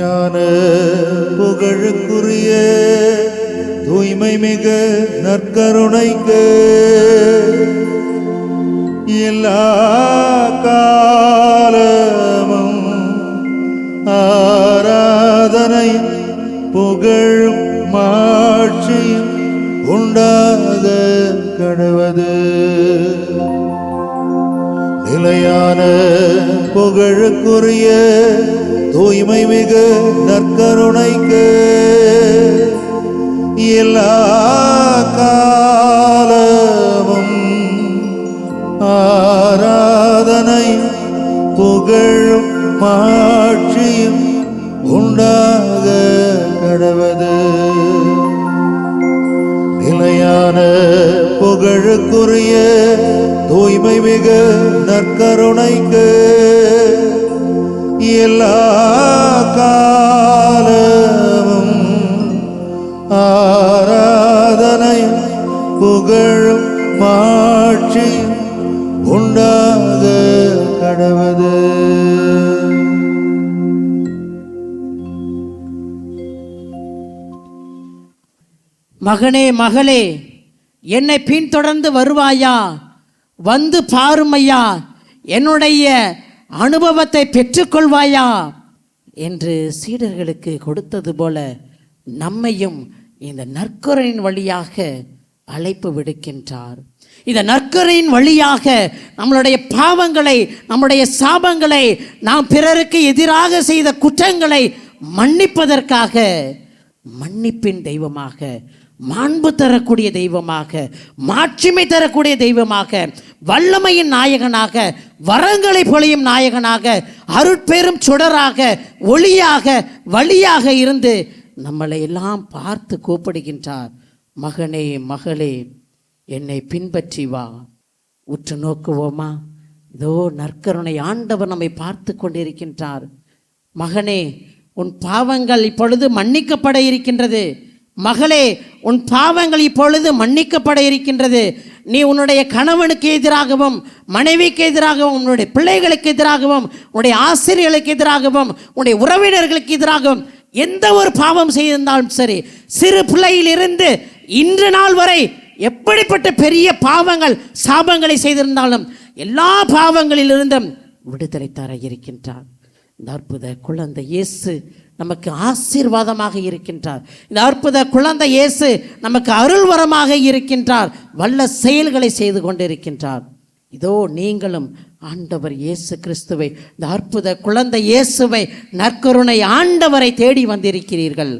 நிலையான புகழுக்குரிய தூய்மை மிகு நற்கருணைக்கு எல்லா காலமும் ஆராதனை புகழும் மாட்சியும் உண்டாக கடவது. நிலையான புகழுக்குரிய தூய்மை மிகு நற்கருணைக்கு எல்லா காலமும் ஆராதனை புகழும் மாட்சியும் உண்டாக கடவது. நிலையான புகழுக்குரிய தூய்மை மிகு நற்கருணைக்கு எல்லா காலமும் ஆராதனை புகழும் மாட்சியும் உண்டாக கடவது. மகனே மகளே, என்னை பின்தொடர்ந்து வருவாயா? வந்து பாருமையா, என்னுடைய அனுபவத்தை பெற்றுக்கொள்வாயா என்று சீடர்களுக்கு கொடுத்தது போல நம்மையும் இந்த நற்கருணையின் வழியாக அழைப்பு விடுக்கின்றார். இந்த நற்கருணையின் வழியாக நம்மளுடைய பாவங்களை, நம்முடைய சாபங்களை, நாம் பிறருக்கு எதிராக செய்த குற்றங்களை மன்னிப்பதற்காக மன்னிப்பின் தெய்வமாக, மாண்பு தரக்கூடிய தெய்வமாக, மாட்சிமை தரக்கூடிய தெய்வமாக, வல்லமையின் நாயகனாக, வரங்களை பொழியும் நாயகனாக, அருட்பெரும் சுடராக, ஒளியாக, வழியாக இருந்து நம்மளை எல்லாம் பார்த்து கூப்பிடுகின்றார். மகனே மகளே, என்னை பின்பற்றி வா. உற்று நோக்குவோமா? இதோ நற்கருணை ஆண்டவர் நம்மை பார்த்து கொண்டிருக்கின்றார். மகனே, உன் பாவங்கள் இப்பொழுது மன்னிக்கப்பட இருக்கின்றது. மகளே, உன் பாவங்கள் இப்பொழுது மன்னிக்கப்பட இருக்கின்றது. நீ உன்னுடைய கணவனுக்கு எதிராகவும், மனைவிக்கு எதிராகவும், உன்னுடைய பிள்ளைகளுக்கு எதிராகவும், உன்னுடைய ஆசிரியர்களுக்கு எதிராகவும், உன்னுடைய உறவினர்களுக்கு எதிராகவும் எந்த ஒரு பாவம் செய்திருந்தாலும் சரி, சிறு பிள்ளையிலிருந்து இன்று நாள் வரை எப்படிப்பட்ட பெரிய பாவங்கள், சாபங்களை செய்திருந்தாலும் எல்லா பாவங்களிலிருந்தும் விடுதலை தர இருக்கின்றார். இந்த அற்புத குழந்தை இயேசு நமக்கு ஆசீர்வாதமாக இருக்கின்றார். இந்த அற்புத குழந்தை இயேசு நமக்கு அருள்வரமாக இருக்கின்றார். வல்ல செயல்களை செய்து கொண்டிருக்கின்றார். இதோ நீங்களும் ஆண்டவர் இயேசு கிறிஸ்துவை, இந்த அற்புத குழந்தை இயேசுவை, நற்கருணை ஆண்டவரை தேடி வந்திருக்கிறீர்கள்.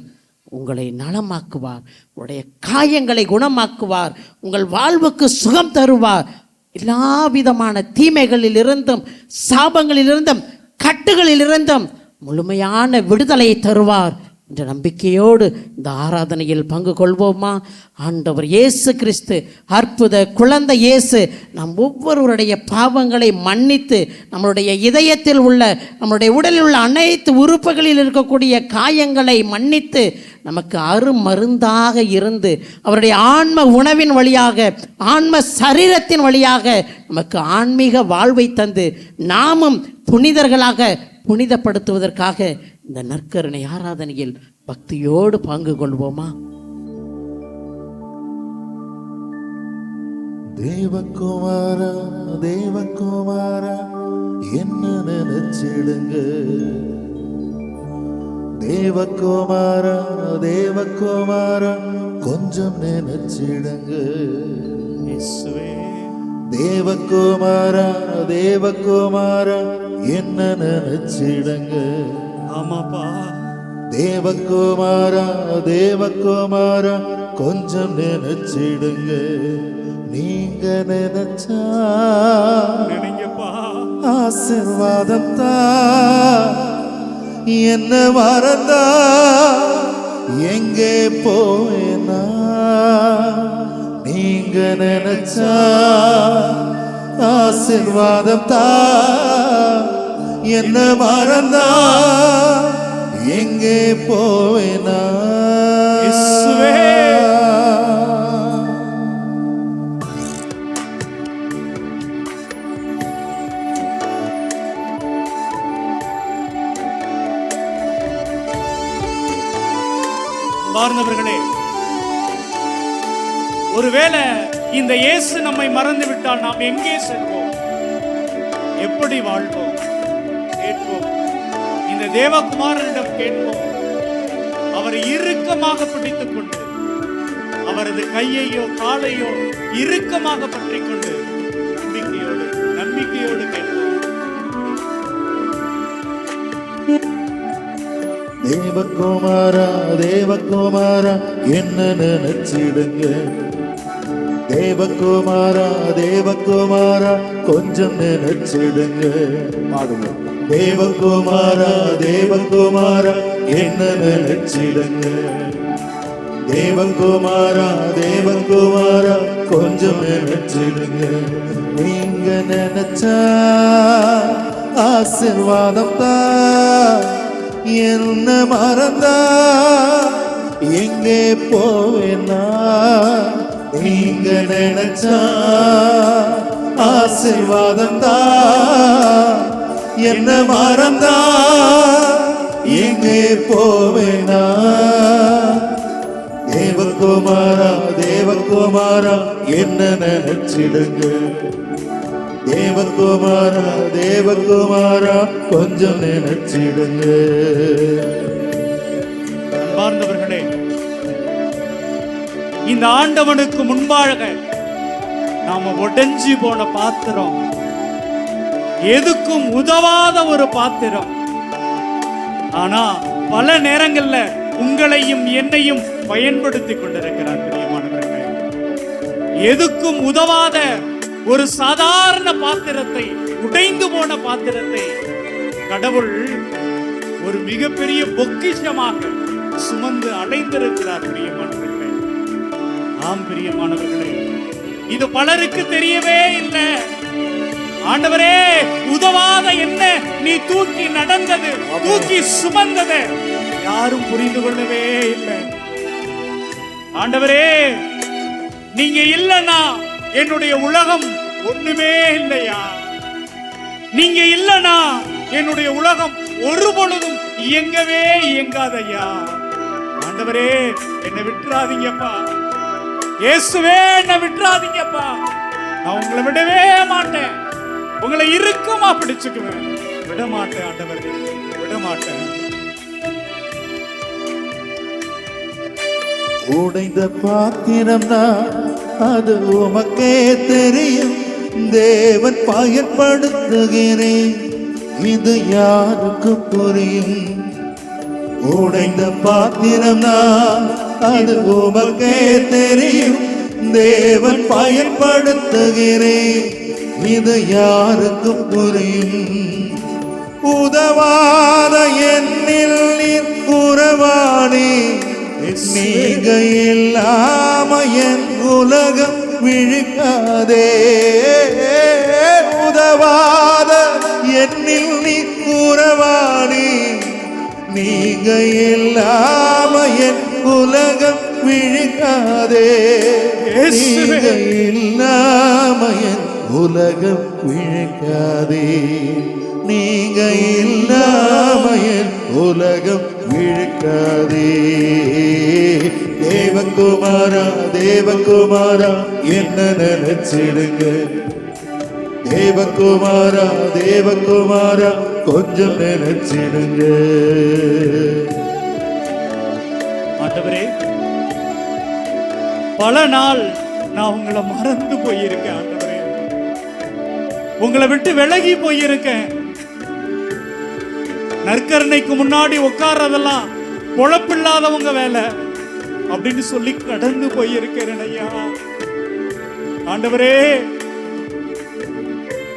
உங்களை நலமாக்குவார், உங்களுடைய காயங்களை குணமாக்குவார், உங்கள் வாழ்வுக்கு சுகம் தருவார். எல்லா விதமான தீமைகளிலிருந்தும், சாபங்களிலிருந்தும், கட்டுகளிலிருந்தும் முழுமையான விடுதலையை தருவார் என்ற நம்பிக்கையோடு இந்த ஆராதனையில் பங்கு கொள்வோமா? ஆண்டவர் இயேசு கிறிஸ்து, அற்புத குழந்தை இயேசு நம் ஒவ்வொருவருடைய பாவங்களை மன்னித்து, நம்மளுடைய இதயத்தில் உள்ள, நம்முடைய உடலில் உள்ள அனைத்து உறுப்புகளில் இருக்கக்கூடிய காயங்களை மன்னித்து, நமக்கு அருமருந்தாக இருந்து, அவருடைய ஆன்ம உணவின் வழியாக, ஆன்ம சரீரத்தின் வழியாக நமக்கு ஆன்மீக வாழ்வை தந்து, நாமும் புனிதர்களாக புனிதப்படுத்துவதற்காக இந்த நற்கருணை ஆராதனையில் பக்தியோடு பங்கு கொள்வோமா? தேவகுமாரா தேவகுமாரா, என்ன நினைச்சிடுங்க. தேவகுமாரா தேவகுமாரா, கொஞ்சம் நினைச்சிடுங்க. தேவகுமாரா தேவகுமாரா, என்ன நினைச்சிடுங்க. ஆமாப்பா. தேவகுமாரா தேவகுமாரா, கொஞ்சம் நினைச்சிடுங்க. நீங்க நினைச்சா நினைங்கப்பா, ஆசீர்வாதம் தான். என்ன மறந்தா எங்கே போயினா, நீங்க நினைச்சா ஆசீர்வாதம் தான். என்ன மறந்தா எங்கே போவேனா? பார்ந்தவர்களே, ஒருவேளை இந்த இயேசு நம்மை மறந்து விட்டால் நாம் எங்கே செல்வோம், எப்படி வாழ்வோம்? கேட்போம். இந்த தேவகுமாரனிடம் கேட்போம். அவரை இறுக்கமாக பிடித்துக் கொண்டு, அவரது கையையோ காலையோ இறுக்கமாக பற்றிக் கொண்டு நம்பிக்கையோடு கேட்போம். தேவகுமாரா தேவகுமாரா என்ன நினைச்சிடுங்க, தேவகுமாரா தேவகுமாரா கொஞ்சம் நினைச்சிடுங்க. தேவகுமாரா தேவகுமாரா என்ன நினைச்சிடுங்க, தேவகுமாரா தேவகுமாரா கொஞ்சம் நினைச்சிடுங்க. நீங்க நினைச்சா ஆசீர்வாதம் தான், என்ன மறந்தா எங்கே போவேனா? நீங்க நினைச்சா ஆசீர்வாதம் தான், என்ன மறந்தா எங்கே போவேனா? தேவகுமாரா தேவகுமாரா என்ன நினைச்சிடுங்க, தேவகுமாரா தேவகுமாரா கொஞ்சம் நினைச்சிடுங்க. அன்பார்ந்தவர்களே, இந்த ஆண்டவனுக்கு முன்பாக நாம உடைஞ்சு போன பாத்திரம், எதுக்கும் உதவாத ஒரு பாத்திரம். ஆனா பல நேரங்கள்ல உங்களையும் என்னையும் பயன்படுத்தி கொண்டிருக்கிறார். பிரியமானவர்களே, எதுக்கும் உதவாத ஒரு சாதாரண பாத்திரத்தை, உடைந்து போன பாத்திரத்தை கடவுள் ஒரு மிகப்பெரிய பொக்கிஷமாக சுமந்து அடைந்திருக்கிறார். பிரியமானவர்களே, ஆம் பிரியமானவர்களே, இது பலருக்கு தெரியவே இல்லை. ஆண்டவரே, உதவாத என்ன நீ தூக்கி நடந்தது, தூக்கி சுமந்தது யாரும் புரிந்து கொள்ளவே இல்லை. ஆண்டவரே, நீங்க இல்லனா என்னுடைய உலகம் ஒண்ணுமே இல்லையா? நீங்க இல்லனா என்னுடைய உலகம் ஒரு பொழுதும் இயங்கவே இயங்காதையா? ஆண்டவரே, என்னை விட்டுறாதீங்கப்பா. இயேசுவே, என்னை விட்டுறாதீங்கப்பா. நான் உங்களை விடவே மாட்டேன். உங்களை இறுக்கமா பிடிச்சுக்குவேன். விட மாட்டேன் ஆண்டவரே, விட மாட்டேன். உடைந்த பாத்திரம்னா அது உமக்கே தெரியும், தேவன் பயன்படுத்துகிறேன், இது யாருக்கு புரியும்? உடைந்த பாத்திரம்னா அது உமக்கே தெரியும், தேவன் பயன்படுத்துகிறேன், இது யாருக்கு புரியும்? உதவாத என்னில் நீர் உறவாடி, நீங்க இல்லாம என் உலகம் விழிக்காதே. உதவாத என்னில் நீ உறவாடி, நீங்க இல்லாம என் உலகம் விழிக்காதே. நீங்க இல்லாம என் உலகம் விழிக்காதே, நீங்க இல்லாம என் உலகம் விழிக்காதே. தேவகுமாரா தேவகுமாரா என்ன நினைச்சிடுங்க, தேவகுமாரா தேவகுமாரா கொஞ்சம் நினைச்சிடுங்க. ஆண்டவரே, பல நாள் நான் உங்களை மறந்து போயிருக்கேன். ஆண்டவரே, உங்களை விட்டு விலகி போயிருக்கேன். நற்கருணைக்கு முன்னாடி உட்கார்றதெல்லாம் பொழப்பில்லாதவங்க வேலை அப்படின்னு சொல்லி கடந்து போயிருக்கிறேன் ஐயா. ஆண்டவரே,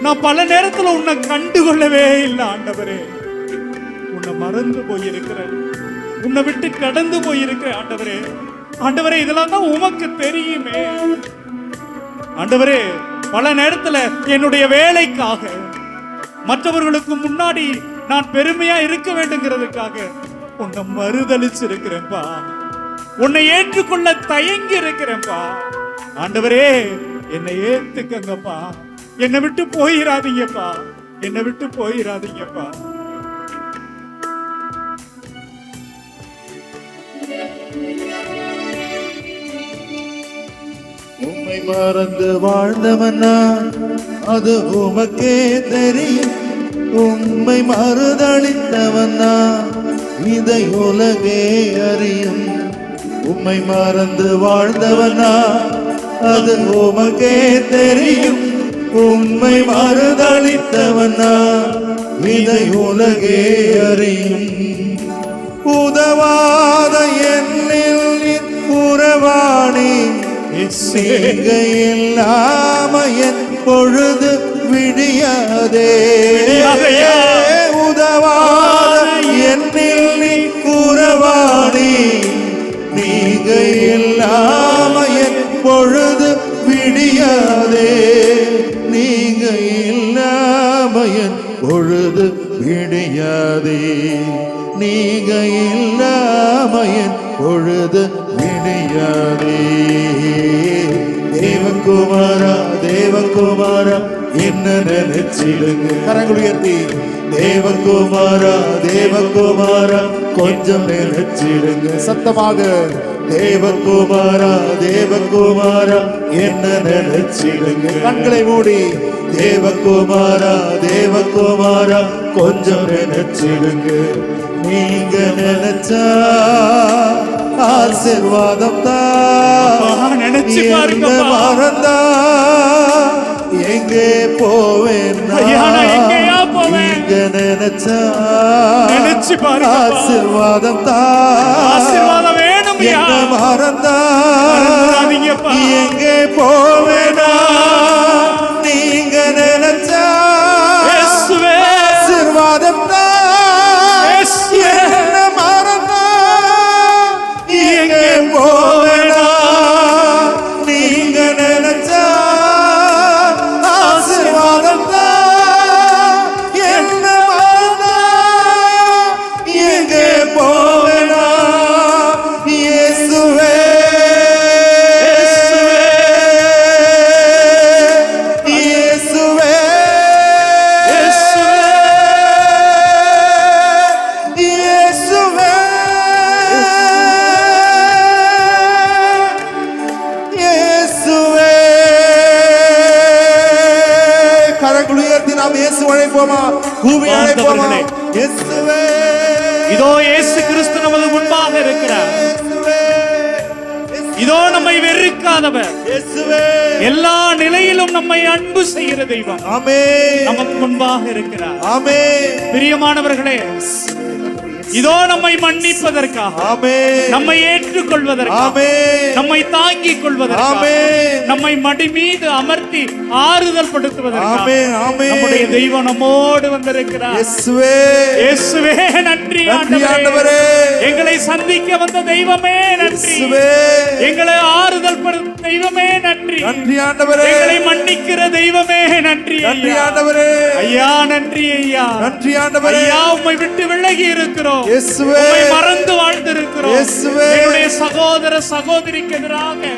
நான் பல நேரத்துல உன்னை கண்டுகொள்ளவே இல்லை. ஆண்டவரே, உன்னை மறந்து போயிருக்கிறேன், உன்னை விட்டு கடந்து போயிருக்கிறேன். ஆண்டவரே, ஆண்டவரே, இதெல்லாம் தான் உமக்கு தெரியுமே. ஆண்டவரே, பல நேரத்துல என்னுடைய வேலைக்காக, மற்றவர்களுக்கு முன்னாடி நான் பெருமையா இருக்க வேண்டுங்கிறதுக்காக உன்னை மறுதலிச்சிருக்கிறேன்பா. உன்னை ஏற்றுக்கொள்ள தயங்கி இருக்கிறேன்பா. ஆண்டவரே, என்னை ஏத்துக்கங்கப்பா. என்னை விட்டு போயிடாதீங்கப்பா, என்னை விட்டு போயிடாதீங்கப்பா. மறந்து வாழ்ந்தவனா அது உமக்கே தெரியும். உம்மை மறுதளித்தவனா இதை உலகே அறியும். உம்மை மறந்து வாழ்ந்தவனா அது உமக்கே தெரியும். உம்மை மறுதளித்தவனா இதை உலகே அறியும். உதவாத என்னில் உறவாணி நீங்க இல்லாம என் பொழுது விடியாதே. உதவாத என்னில் உறவாணி நீங்க இல்லாம என் பொழுது விடியாதே. நீங்க இல்லாம என் பொழுது விடியாதே. நீங்க இல்லாம என் பொழுது விடியாதே. தேவகுமாரா தேவகுமாரா என்ன நினைச்சிடுங்க. கரங்கள் உயர்த்தி தேவகுமாரா தேவகுமாரா கொஞ்சம் நினைச்சிடுங்க. சத்தமாக தேவகுமாரா தேவகுமாரா என்ன நினைச்சிடுங்க. கண்களை மூடி தேவகுமாரா தேவகுமாரா கொஞ்சம் நினைச்சிடுங்க. நீங்க நினைச்சா ஆசீர்வாதம் தான். நினைச்சு பாருங்க. மறந்தா எங்கே போவேன். நீங்க நினைச்சா நினைச்சு பாருங்க. ஆசீர்வாதம் தான். ஆசீர்வாதம் வேணும். என்ன மறந்தா எங்கே போவேனா. நீங்க நினைச்சா ஆசீர்வாதம் தான். என்ன மறந்தா எங்கே போவேனா. நீங்க நினைச்சா ஆசீர்வாதம் தான். என்ன மறந்தா எங்கே போவேனா. இயேசுவே இயேசுவே இயேசுவே இயேசுவே. கரங்கள் உயர்த்தி நாம் இயேசு அழைப்போமா. பூமி அழைப்போமா. இயேசுவே. இதோ இயேசு கிறிஸ்து நமது முன்பாக இருக்கிறார். இதோ நம்மை வெறுக்காதவர். எல்லா நிலையிலும் நம்மை அன்பு செய்கிற தெய்வம் ஆமென் நமக்கு முன்பாக இருக்கிறார். ஆமென். பிரியமானவர்களே, இதோ நம்மை மன்னிப்பதற்காக, ஆமென், நம்மை ஏற்றுக்கொள்வதற்காக, ஆமென், நம்மை தாங்கிக் கொள்வதற்காக, ஆமென், நம்மை மடி மீது அமர்த்தி ஆறுதல் படுத்துவதற்காக ஆமென், ஆமென். நம்முடைய தெய்வம் நம்மோடு வந்திருக்கிறார். இயேசுவே, இயேசுவே நன்றி நன்றி ஆண்டவரே. ஆண்டவரே. எங்களை சந்திக்க வந்த தெய்வமே நன்றி. இயேசுவே, எங்களை ஆறுதல் படுத்தும் தெய்வமே நன்றி. நன்றி ஆண்டவரே. எங்களை மன்னிக்கிற தெய்வமே நன்றி. நன்றி ஐயா. ஆண்டவரே. ஐயா நன்றி ஐயா. நன்றி ஆண்டவரே. ஐயா உம்மை விட்டு விலகி இருக்கிறோம். இயேசுவே, உம்மை மறந்து வாழ்ந்திருக்கிறோம். இயேசுவே, என்னுடைய சகோதர சகோதரிக்கு எதிராக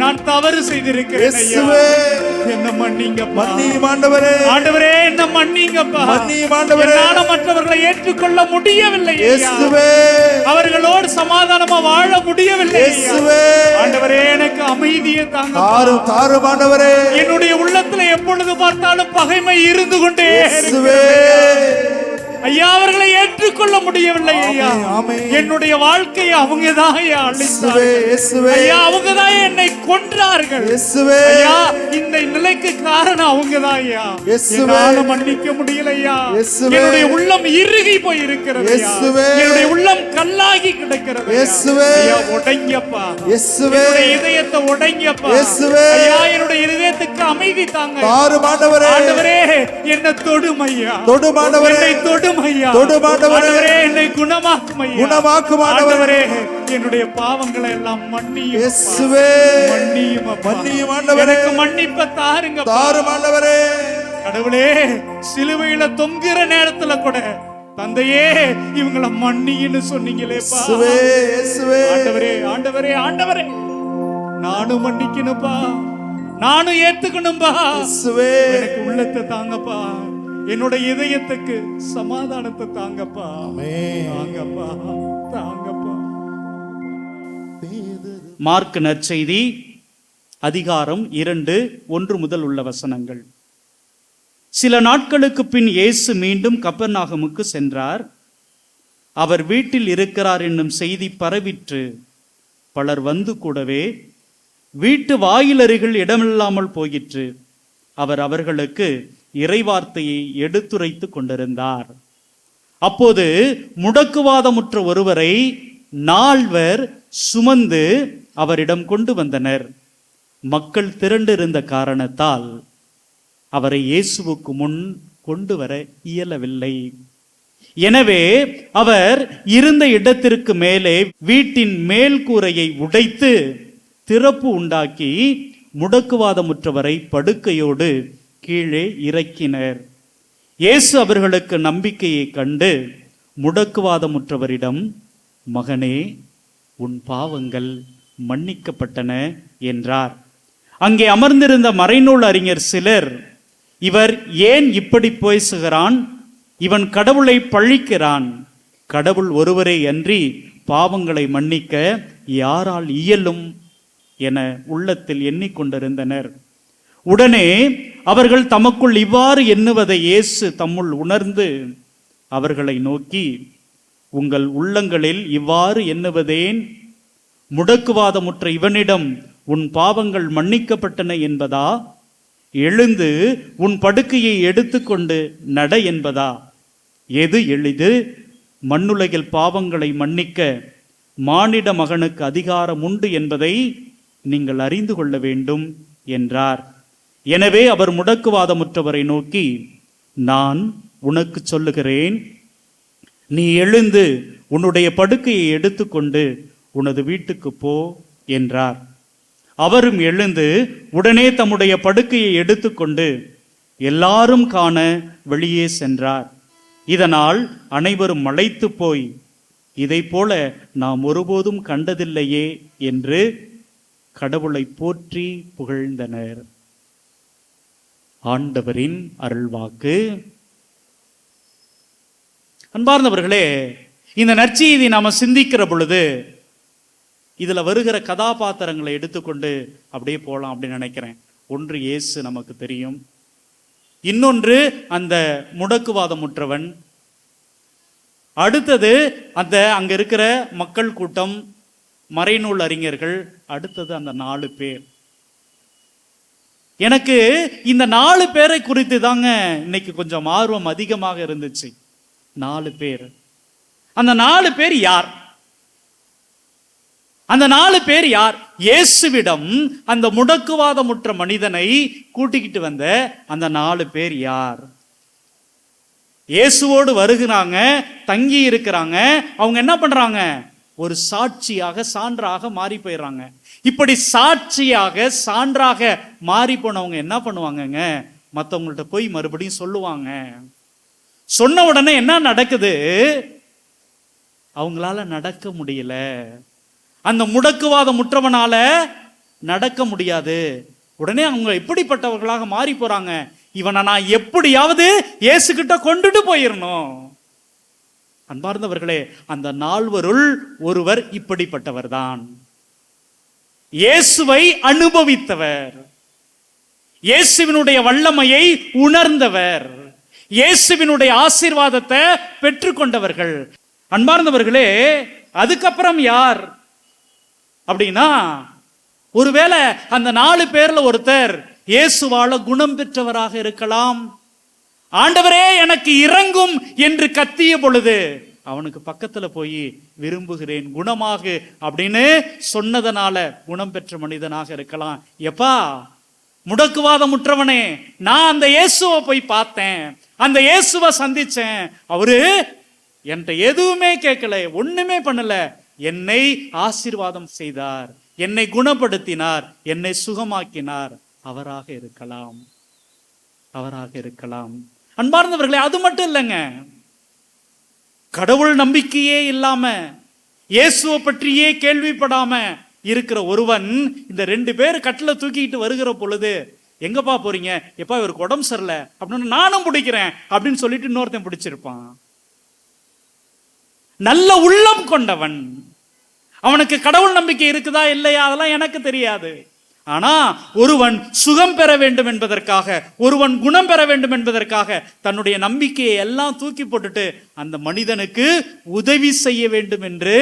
நான் தவறு செய்திருக்கிறேன் ஐயா. இயேசுவே, என்ன மன்னிங்கப்பா. மன்னியும் ஆண்டவரே. ஆண்டவரே என்ன மன்னிங்கப்பா. மன்னியும் ஆண்டவரே. என்னால மற்றவர்களை ஏற்றுக்கொள்ள முடியவில்லை ஐயா. இயேசுவே, அவர்களோடு சமாதானமா வாழ முடியவில்லை ஐயா. இயேசுவே, ஆண்டவரே எனக்கு அமைதியை தாங்க. தாரும் தாரும் ஆண்டவரே. என்னுடைய உள்ளத்துல எப்பொழுது பார்த்தாலும் பகைமை இருந்து கொண்டே இயேசுவே, ஐயா. அவர்களை ஏற்றுக்கொள்ள முடியவில்லை ஐயா. ஆமென். என்னுடைய வாழ்க்கையை அவங்க தான் ஐயா இயேசுவே, அழித்தார்கள். இயேசுவே, ஐயா அவங்க தான் என்னை கொன்றார்கள். இயேசுவே, ஐயா இந்த நிலைக்கு காரணம் அவங்க தான் ஐயா. இயேசுவே, என்னால மன்னிக்க முடியல ஐயா. இயேசுவே, என்னுடைய உள்ளம் இறுகி போய் இருக்கிறது ஐயா. இயேசுவே, என்னுடைய உள்ளம் கல்லாகி கிடக்கிறது ஐயா. இயேசுவே, ஐயா உடைங்கப்பா. இயேசுவே, என்னுடைய இதயத்தை உடைங்கப்பா. இயேசுவே, ஐயா என்னுடைய இதயத்துக்கு அமைதி தாங்க. தாரும் ஆண்டவரே. ஆண்டவரே என்ன தொடும் ஐயா. தொடும் ஆண்டவரே. என்னை தொடும் ஐயா. தொடும் ஆண்டவரே. ஆண்டவரே என்னை குணமாக்கும் ஐயா. குணமாக்கும் ஆண்டவரே. என்னுடைய பாவங்களை எல்லாம் மன்னியும் இயேசுவே, மன்னியும் அப்பா. மன்னியும் ஆண்டவரே. எனக்கு மன்னிப்ப தாருங்க தாரும் ஆண்டவரே. கடவுளே. சிலுவையில தொங்குற நேரத்துல கூட தந்தையே இவங்கள மன்னின்னு சொன்னீங்களேப்பா. இயேசுவே, இயேசுவே, ஆண்டவரே ஆண்டவரே ஆண்டவரே நானும் மன்னிக்கணும்பா. நானும் ஏத்துக்கணும்பா. இயேசுவே, எனக்கு உள்ளத்தை தாங்கப்பா. என்னோட இதயத்துக்கு சமாதானத்தை தாங்கப்பா. ஆமென். தாங்கப்பா தாங்கப்பா. மார்க் நற்செய்தி அதிகாரம் 2, 1 முதல் உள்ள வசனங்கள். சில நாட்களுக்கு பின் இயேசு மீண்டும் கப்பர்நாகமுக்கு சென்றார். அவர் வீட்டில் இருக்கிறார் என்னும் செய்தி பரவிற்று. பலர் வந்து கூடவே வீட்டு வாயிலருகில் இடமில்லாமல் போயிற்று. அவர் அவர்களுக்கு இறைவார்த்தையை எடுத்துரைத்து கொண்டிருந்தார். அப்போது முடக்குவாதமுற்ற ஒருவரை 4 சுமந்து அவரிடம் கொண்டு வந்தனர். மக்கள் திரண்டிருந்த காரணத்தால் அவரை இயேசுவுக்கு முன் கொண்டு வர இயலவில்லை. எனவே அவர் இருந்த இடத்திற்கு மேலே வீட்டின் மேல் கூரையை உடைத்து திறப்பு உண்டாக்கி முடக்குவாதமுற்றவரை படுக்கையோடு கீழே இறக்கினர். இயேசு அவர்களுக்கு நம்பிக்கையை கண்டு முடக்குவாதமுற்றவரிடம், மகனே, உன் பாவங்கள் மன்னிக்கப்பட்டன என்றார். அங்கே அமர்ந்திருந்த மறைநூல் அறிஞர் சிலர், இவர் ஏன் இப்படி பேசுகிறான்? இவன் கடவுளை பழிக்கிறான். கடவுள் ஒருவரே அன்றி பாவங்களை மன்னிக்க யாரால் இயலும் என உள்ளத்தில் எண்ணிக்கொண்டிருந்தனர். உடனே அவர்கள் தமக்குள் இவ்வாறு எண்ணுவதை இயேசு தம்முள் உணர்ந்து அவர்களை நோக்கி, உங்கள் உள்ளங்களில் இவ்வாறு எண்ணுவதேன்? முடக்குவாதமுற்ற இவனிடம் உன் பாவங்கள் மன்னிக்கப்பட்டன என்பதா? எழுந்து உன் படுக்கையை எடுத்துக்கொண்டு நட என்பதா? எது எளிது? மண்ணுலகில் பாவங்களை மன்னிக்க மானிட மகனுக்கு அதிகாரம் உண்டு என்பதை நீங்கள் அறிந்து கொள்ள வேண்டும் என்றார். எனவே அவர் முடக்குவாதமுற்றவரை நோக்கி, நான் உனக்கு சொல்லுகிறேன், நீ எழுந்து உன்னுடைய படுக்கையை எடுத்துக்கொண்டு உனது வீட்டுக்கு போ என்றார். அவரும் எழுந்து உடனே தம்முடைய படுக்கையை எடுத்துக்கொண்டு எல்லாரும் காண வெளியே சென்றார். இதனால் அனைவரும் மலைத்து போய், இதை போல நாம் ஒருபோதும் கண்டதில்லையே என்று கடவுளை போற்றி புகழ்ந்தனர். ஆண்டவரின் அருள்வாக்கு. அன்பார்ந்தவர்களே, இந்த நற்செய்தி நாம சிந்திக்கிற பொழுது இதுல வருகிற கதாபாத்திரங்களை எடுத்துக்கொண்டு அப்படியே போகலாம் அப்படின்னு நினைக்கிறேன். ஒன்று இயேசு நமக்கு தெரியும், இன்னொன்று அந்த முடக்குவாதமுற்றவன், அடுத்தது அங்க இருக்கிற மக்கள் கூட்டம், மறைநூல் அறிஞர்கள், அடுத்தது அந்த 4 பேர். எனக்கு இந்த 4 பேரை குறித்து தாங்க இன்னைக்கு கொஞ்சம் ஆர்வம் அதிகமாக இருந்துச்சு. 4 பேர். அந்த 4 பேர் யார்? அந்த 4 பேர் யார்? இயேசுவிடம் அந்த முடக்குவாதமுற்ற மனிதனை கூட்டிக்கிட்டு வந்த அந்த 4 பேர் யார்? இயேசுவோடு வருகிறாங்க, தங்கி இருக்கிறாங்க. அவங்க என்ன பண்றாங்க? ஒரு சாட்சியாக, சான்றாக மாறி போயிடுறாங்க. இப்படி சாட்சியாக, சான்றாக மாறி போனவங்க என்ன பண்ணுவாங்கங்க? மற்றவங்கள்ட்ட போய் மறுபடியும் சொல்லுவாங்க. சொன்ன உடனே என்ன நடக்குது? அவங்களால நடக்க முடியல. அந்த முடக்குவாதமுற்றவனால நடக்க முடியாது. உடனே அவங்க எப்படிப்பட்டவர்களாக மாறி போறாங்க? இவனை நான் எப்படியாவது இயேசு கிட்ட கொண்டுட்டு போயிடணும். அன்பார்ந்தவர்களே, அந்த 4 ஒருவர் இப்படிப்பட்டவர் தான். இயேசுவை அனுபவித்தவர், இயேசுவினுடைய வல்லமையை உணர்ந்தவர், இயேசுவினுடைய ஆசீர்வாதத்தை பெற்றுக்கொண்டவர்கள். அன்பார்ந்தவர்களே, அதுக்கப்புறம் யார் அப்படின்னா, ஒருவேளை அந்த 4 பேர்ல ஒருத்தர் இயேசுவால குணம் பெற்றவராக இருக்கலாம். ஆண்டவரே எனக்கு இறங்கும் என்று கத்திய பொழுது அவனுக்கு பக்கத்துல போய் விரும்புகிறேன் குணமாகு அப்படின்னு சொன்னதனால குணம் பெற்ற மனிதனாக இருக்கலாம். எப்பா முடக்குவாதமுற்றவனே, நான் அந்த இயேசுவை போய் பார்த்தேன், அந்த இயேசுவை சந்திச்சேன். அவரு என்கிட்ட எதுவுமே கேட்கல, ஒண்ணுமே பண்ணல, என்னை ஆசீர்வாதம் செய்தார், என்னை குணப்படுத்தினார், என்னை சுகமாக்கினார். அவராக இருக்கலாம், அவராக இருக்கலாம். அன்பார்ந்தவர்களே, அது மட்டும் இல்லைங்க, கடவுள் நம்பிக்கையே இல்லாம, இயேசுவை பற்றியே கேள்விப்படாம இருக்கிற ஒருவன் இந்த 2 பேர் கட்டில தூக்கிட்டு வருகிற பொழுது, எங்கப்பா போறீங்க? எப்பா இவருக்கு உடம்பு சரியில்லை அப்படின்னு, நானும் பிடிக்கிறேன் அப்படின்னு சொல்லிட்டு இன்னொருத்தன் பிடிச்சிருப்பான். நல்ல உள்ளம் கொண்டவன். அவனுக்கு கடவுள் நம்பிக்கை இருக்குதா இல்லையா அதெல்லாம் எனக்கு தெரியாது. ஆனா ஒருவன் சுகம் பெற வேண்டும் என்பதற்காக, ஒருவன் குணம் பெற வேண்டும் என்பதற்காக தன்னுடைய நம்பிக்கையை எல்லாம் தூக்கி போட்டுட்டு அந்த மனிதனுக்கு உதவி செய்ய வேண்டும் என்று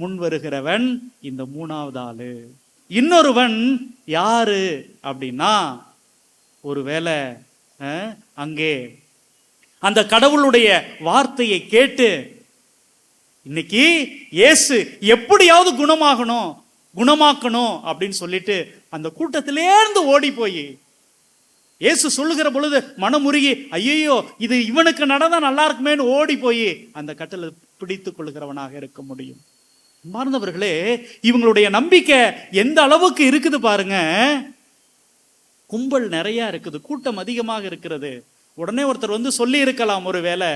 முன் வருகிறவன் இந்த மூணாவது ஆளு. இன்னொருவன் யாரு அப்படின்னா, ஒருவேளை அங்கே அந்த கடவுளுடைய வார்த்தையை கேட்டு இன்னைக்கு இயேசு எப்படியாவது குணமாக்கணும் அப்படின்னு சொல்லிட்டு அந்த கூட்டத்திலேருந்து ஓடி போய் இயேசு சொல்லுகிற பொழுது மனமுருகி, ஐயோ இது இவனுக்கு நடந்தா நல்லா இருக்குமேன்னு ஓடி போய் அந்த கட்டளை பிடித்துக் கொள்கிறவனாக இருக்க முடியும். மார்ந்தவர்களே, இவங்களுடைய நம்பிக்கை எந்த அளவுக்கு இருக்குது பாருங்க. கும்பல் நிறைய இருக்குது, கூட்டம் அதிகமாக இருக்கிறது. உடனே ஒருத்தர் வந்து சொல்லி இருக்கலாம், ஒரு வேளை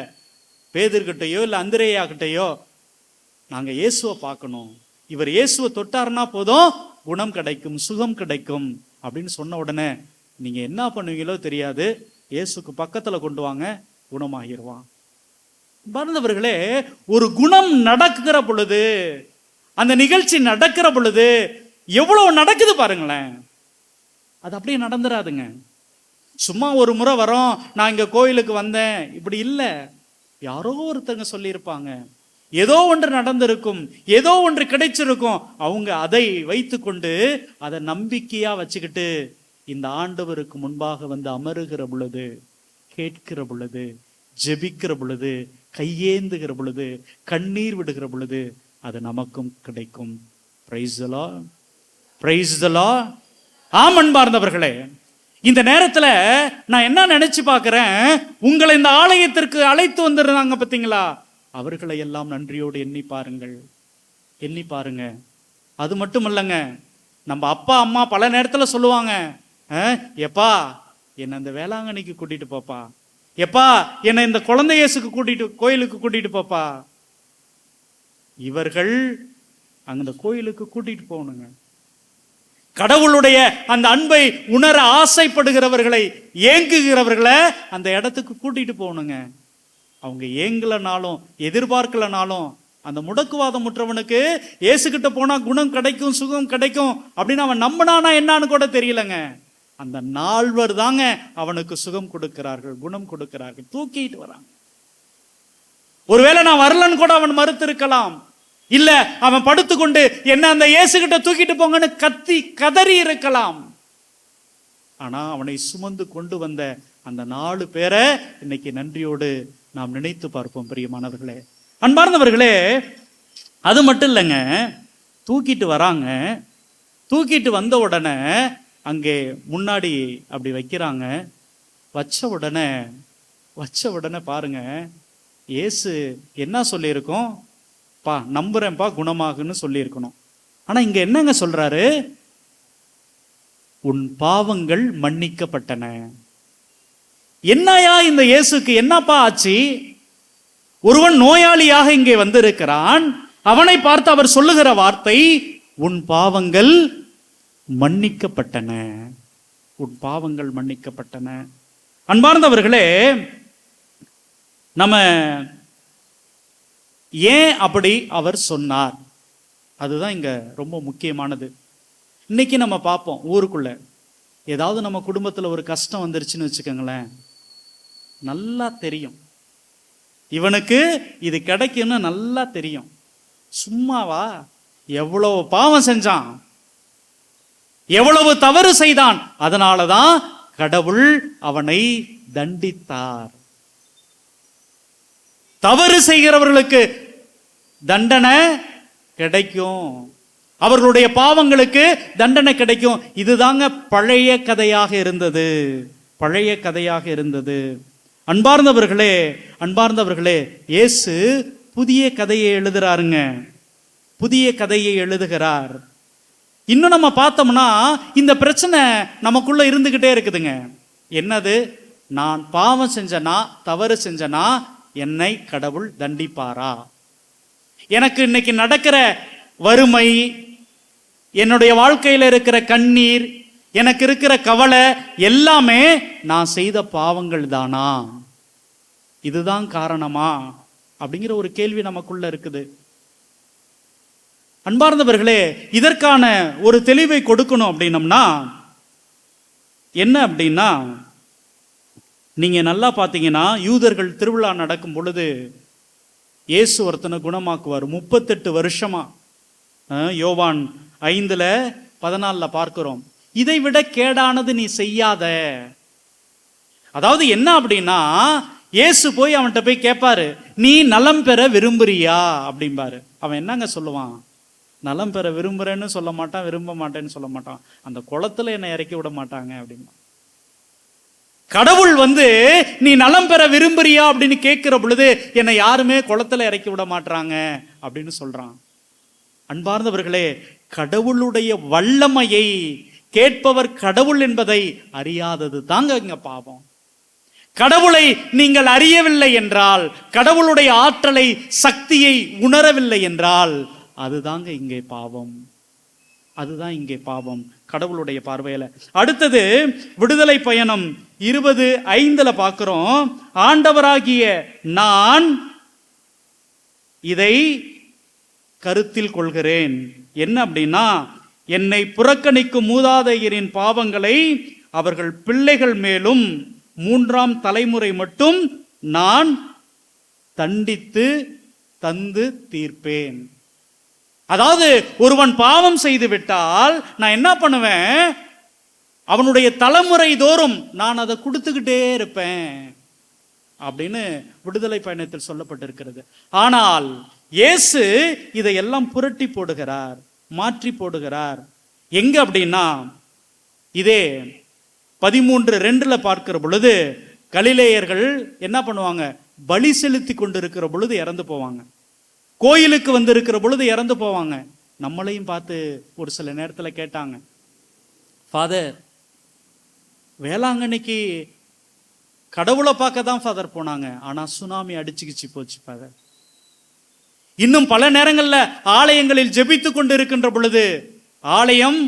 பேதுருக்கிட்டையோ இல்லை அந்திரேயா கிட்டையோ, நாங்கள் இயேசுவை பார்க்கணும், இவர் இயேசுவை தொட்டாருன்னா போதும் குணம் கிடைக்கும், சுகம் கிடைக்கும் அப்படின்னு சொன்ன உடனே நீங்க என்ன பண்ணுவீங்களோ தெரியாது, இயேசுக்கு பக்கத்துல கொண்டு வாங்க, குணமாகிடுவான். மறந்தவர்களே, ஒரு குணம் நடக்கிற பொழுது, அந்த நிகழ்ச்சி நடக்கிற பொழுது எவ்வளவு நடக்குது பாருங்களேன். அது அப்படியே நடந்துராதுங்க. சும்மா ஒரு முறை வரோம், நான் இங்க கோயிலுக்கு வந்தேன், இப்படி இல்லை. யாரோ ஒருத்தங்க சொல்லியிருப்பாங்க, ஏதோ ஒன்று நடந்திருக்கும், ஏதோ ஒன்று கிடைச்சிருக்கும். அவங்க அதை வைத்து கொண்டு அதை நம்பிக்கையா வச்சுக்கிட்டு இந்த ஆண்டவருக்கு முன்பாக வந்து அமருகிற பொழுது, கேட்கிற பொழுது, ஜெபிக்கிற பொழுது, கையேந்துகிற பொழுது, கண்ணீர் விடுகிற பொழுது அது நமக்கும் கிடைக்கும். Praise the Lord, praise the Lord. ஆம் அன்பார்ந்தவர்களே, இந்த நேரத்துல நான் என்ன நினைச்சு பார்க்கிறேன், உங்களை இந்த ஆலயத்திற்கு அழைத்து வந்திருந்தாங்க பார்த்தீங்களா, அவர்களை எல்லாம் நன்றியோடு எண்ணி பாருங்கள், எண்ணி பாருங்க. அது மட்டும் இல்லைங்க, நம்ம அப்பா அம்மா பல நேரத்தில் சொல்லுவாங்க, எப்பா என்னை இந்த வேளாங்கண்ணிக்கு கூட்டிட்டு போப்பா, எப்பா என்னை இந்த குழந்தை இயேசுக்கு கோயிலுக்கு கூட்டிட்டு போப்பா. இவர்கள் அந்த கோயிலுக்கு கூட்டிட்டு போகணுங்க. கடவுளுடைய அந்த அன்பை உணர ஆசைப்படுகிறவர்களை, ஏங்குகிறவர்களை அந்த இடத்துக்கு கூட்டிட்டு போகணுங்க. அவங்க ஏங்கலனாலும் எதிர்பார்க்கலனாலும், அந்த முடக்குவாதம் முற்றவனுக்கு இயேசுகிட்ட போனா குணம் கிடைக்கும், சுகம் கிடைக்கும் அப்படின்னு அவன் நம்பினானா என்னான்னு கூட தெரியலங்க. அந்த நால்வர் தாங்க அவனுக்கு சுகம் கொடுக்கிறார்கள், குணம் கொடுக்கிறார்கள், தூக்கிட்டு வராங்க. ஒருவேளை நான் வரலன்னு கூட அவன் மறுத்து இருக்கலாம், இல்ல அவன் படுத்துக்கொண்டு என்ன அந்த இயேசுகிட்ட தூக்கிட்டு போங்கன்னு கதறி இருக்கலாம். ஆனா அவனை சுமந்து கொண்டு வந்த அந்த 4 பேரை இன்னைக்கு நன்றியோடு நாம் நினைத்து பார்ப்போம். பிரியமானவர்களே, அன்பார்ந்தவர்களே, அது மட்டும் இல்லைங்க, தூக்கிட்டு வராங்க. தூக்கிட்டு வந்த உடனே அங்கே முன்னாடி அப்படி வைக்கிறாங்க. வச்ச உடனே பாருங்க, இயேசு என்ன சொல்லியிருக்கோம், பா நம்புறேன்ப்பா குணமாகுன்னு சொல்லியிருக்கணும். ஆனா இங்க என்னங்க சொல்றாரு, உன் பாவங்கள் மன்னிக்கப்பட்டன. என்னையா இந்த இயேசுக்கு என்னப்பா ஆச்சு? ஒருவன் நோயாளியாக இங்கே வந்திருக்கிறான், அவனை பார்த்து அவர் சொல்லுகிற வார்த்தை, உன் பாவங்கள் மன்னிக்கப்பட்டன, உன் பாவங்கள் மன்னிக்கப்பட்டன. அன்பார்ந்தவர்களே, நம்ம ஏன் அப்படி அவர் சொன்னார், அதுதான் இங்க ரொம்ப முக்கியமானது. இன்னைக்கு நம்ம பார்ப்போம், ஊருக்குள்ள ஏதாவது நம்ம குடும்பத்தில் ஒரு கஷ்டம் வந்துருச்சுன்னு வச்சுக்கோங்களேன், நல்லா தெரியும் இவனுக்கு இது கிடைக்கும்னு நல்லா தெரியும். சும்மாவா, எவ்வளவு பாவம் செஞ்சான், எவ்வளவு தவறு செய்தான், அதனாலதான் கடவுள் அவனை தண்டித்தார். தவறு செய்கிறவர்களுக்கு தண்டனை கிடைக்கும், அவர்களுடைய பாவங்களுக்கு தண்டனை கிடைக்கும். இதுதாங்க பழைய கதையாக இருந்தது, பழைய கதையாக இருந்தது. அன்பார்ந்தவர்களே, இயேசு புதிய கதையை எழுதுறாருங்க, புதிய கதையை எழுதுகிறார். இன்னும் நம்ம பார்த்தோம்னா இந்த பிரச்சனை நமக்குள்ள இருந்துகிட்டே இருக்குதுங்க. என்னது, நான் பாவம் செஞ்சனா, தவறு செஞ்சனா என்னை கடவுள் தண்டிப்பாரா? எனக்கு இன்னைக்கு நடக்கிற வறுமை, என்னுடைய வாழ்க்கையில் இருக்கிற கண்ணீர், எனக்கு இருக்கிற கவலை எல்லாமே நான் செய்த பாவங்கள் தானா? இதுதான் காரணமா? அப்படிங்கிற ஒரு கேள்வி நமக்குள்ள இருக்குது. அன்பார்ந்தவர்களே, இதற்கான ஒரு தெளிவை கொடுக்கணும் அப்படின்னம்னா என்ன அப்படின்னா, நீங்க நல்லா பார்த்தீங்கன்னா யூதர்கள் திருவிழா நடக்கும் பொழுது இயேசு ஒருத்தனை குணமாக்குவார் 38 வருஷமா. யோவான் 5:14 பார்க்கிறோம். இதை விட கேடானது நீ செய்யாத. அதாவது என்ன அப்படின்னா, இயேசு போய் அவன்கிட்ட போய் கேட்பாரு, நீ நலம் பெற விரும்புறியா அப்படிம்பாரு. அவன் என்னங்க சொல்லுவான்? நலம் பெற விரும்புறேன்னு சொல்ல மாட்டான், விரும்ப மாட்டேன்னு சொல்ல மாட்டான். அந்த குளத்துல என்னை இறக்கி விட மாட்டாங்க அப்படின்னா. கடவுள் நீ நலம் பெற விரும்புறியா அப்படின்னு கேட்கிற பொழுது என்னை யாருமே குளத்துல இறக்கி விட மாட்டாங்க அப்படின்னு சொல்றான். அன்பார்ந்தவர்களே, கடவுளுடைய வல்லமையை கேட்பவர் கடவுள் என்பதை அறியாதது தாங்க இங்க பாவம். கடவுளை நீங்கள் அறியவில்லை என்றால், கடவுளுடைய ஆற்றலை சக்தியை உணரவில்லை என்றால், அதுதாங்க இங்கே பாவம். அதுதான் இங்கே பாவம் கடவுளுடைய பார்வையில. அடுத்தது விடுதலை பயணம் 20:5 பார்க்கிறோம். ஆண்டவராகிய நான் இதை கருத்தில் கொள்கிறேன். என்ன அப்படின்னா, என்னை புறக்கணிக்கும் மூதாதையரின் பாவங்களை அவர்கள் பிள்ளைகள் மேலும் 3ஆம் தலைமுறை மட்டும் நான் தண்டித்து தந்து தீர்ப்பேன். அதாவது ஒருவன் பாவம் செய்து விட்டால் நான் என்ன பண்ணுவேன்? அவனுடைய தலைமுறை தோறும் நான் அதை கொடுத்துக்கிட்டே இருப்பேன் அப்படின்னு விடுதலை பயணத்தில் சொல்லப்பட்டிருக்கிறது. ஆனால் இயேசு இதையெல்லாம் புரட்டி போடுகிறார், மாற்றி போடுகிறார். எங்க அப்படின்னா, இதே 13:2 பார்க்கிற பொழுது கலிலேயர்கள் என்ன பண்ணுவாங்க? பலி செலுத்தி கொண்டிருக்கிற பொழுது இறந்து போவாங்க. கோயிலுக்கு வந்திருக்கிற பொழுது இறந்து போவாங்க. நம்மளையும் பார்த்து ஒரு சில நேரத்தில் கேட்டாங்க, ஃபாதர் வேளாங்கண்ணிக்கு கடவுளை பார்க்க தான் ஃபாதர் போனாங்க, ஆனா சுனாமி அடிச்சுக்கிச்சு போச்சு ஃபாதர். இன்னும் பல நேரங்களில் ஆலயங்களில் ஜெபித்து கொண்டு இருக்கின்ற பொழுது ஆலயம்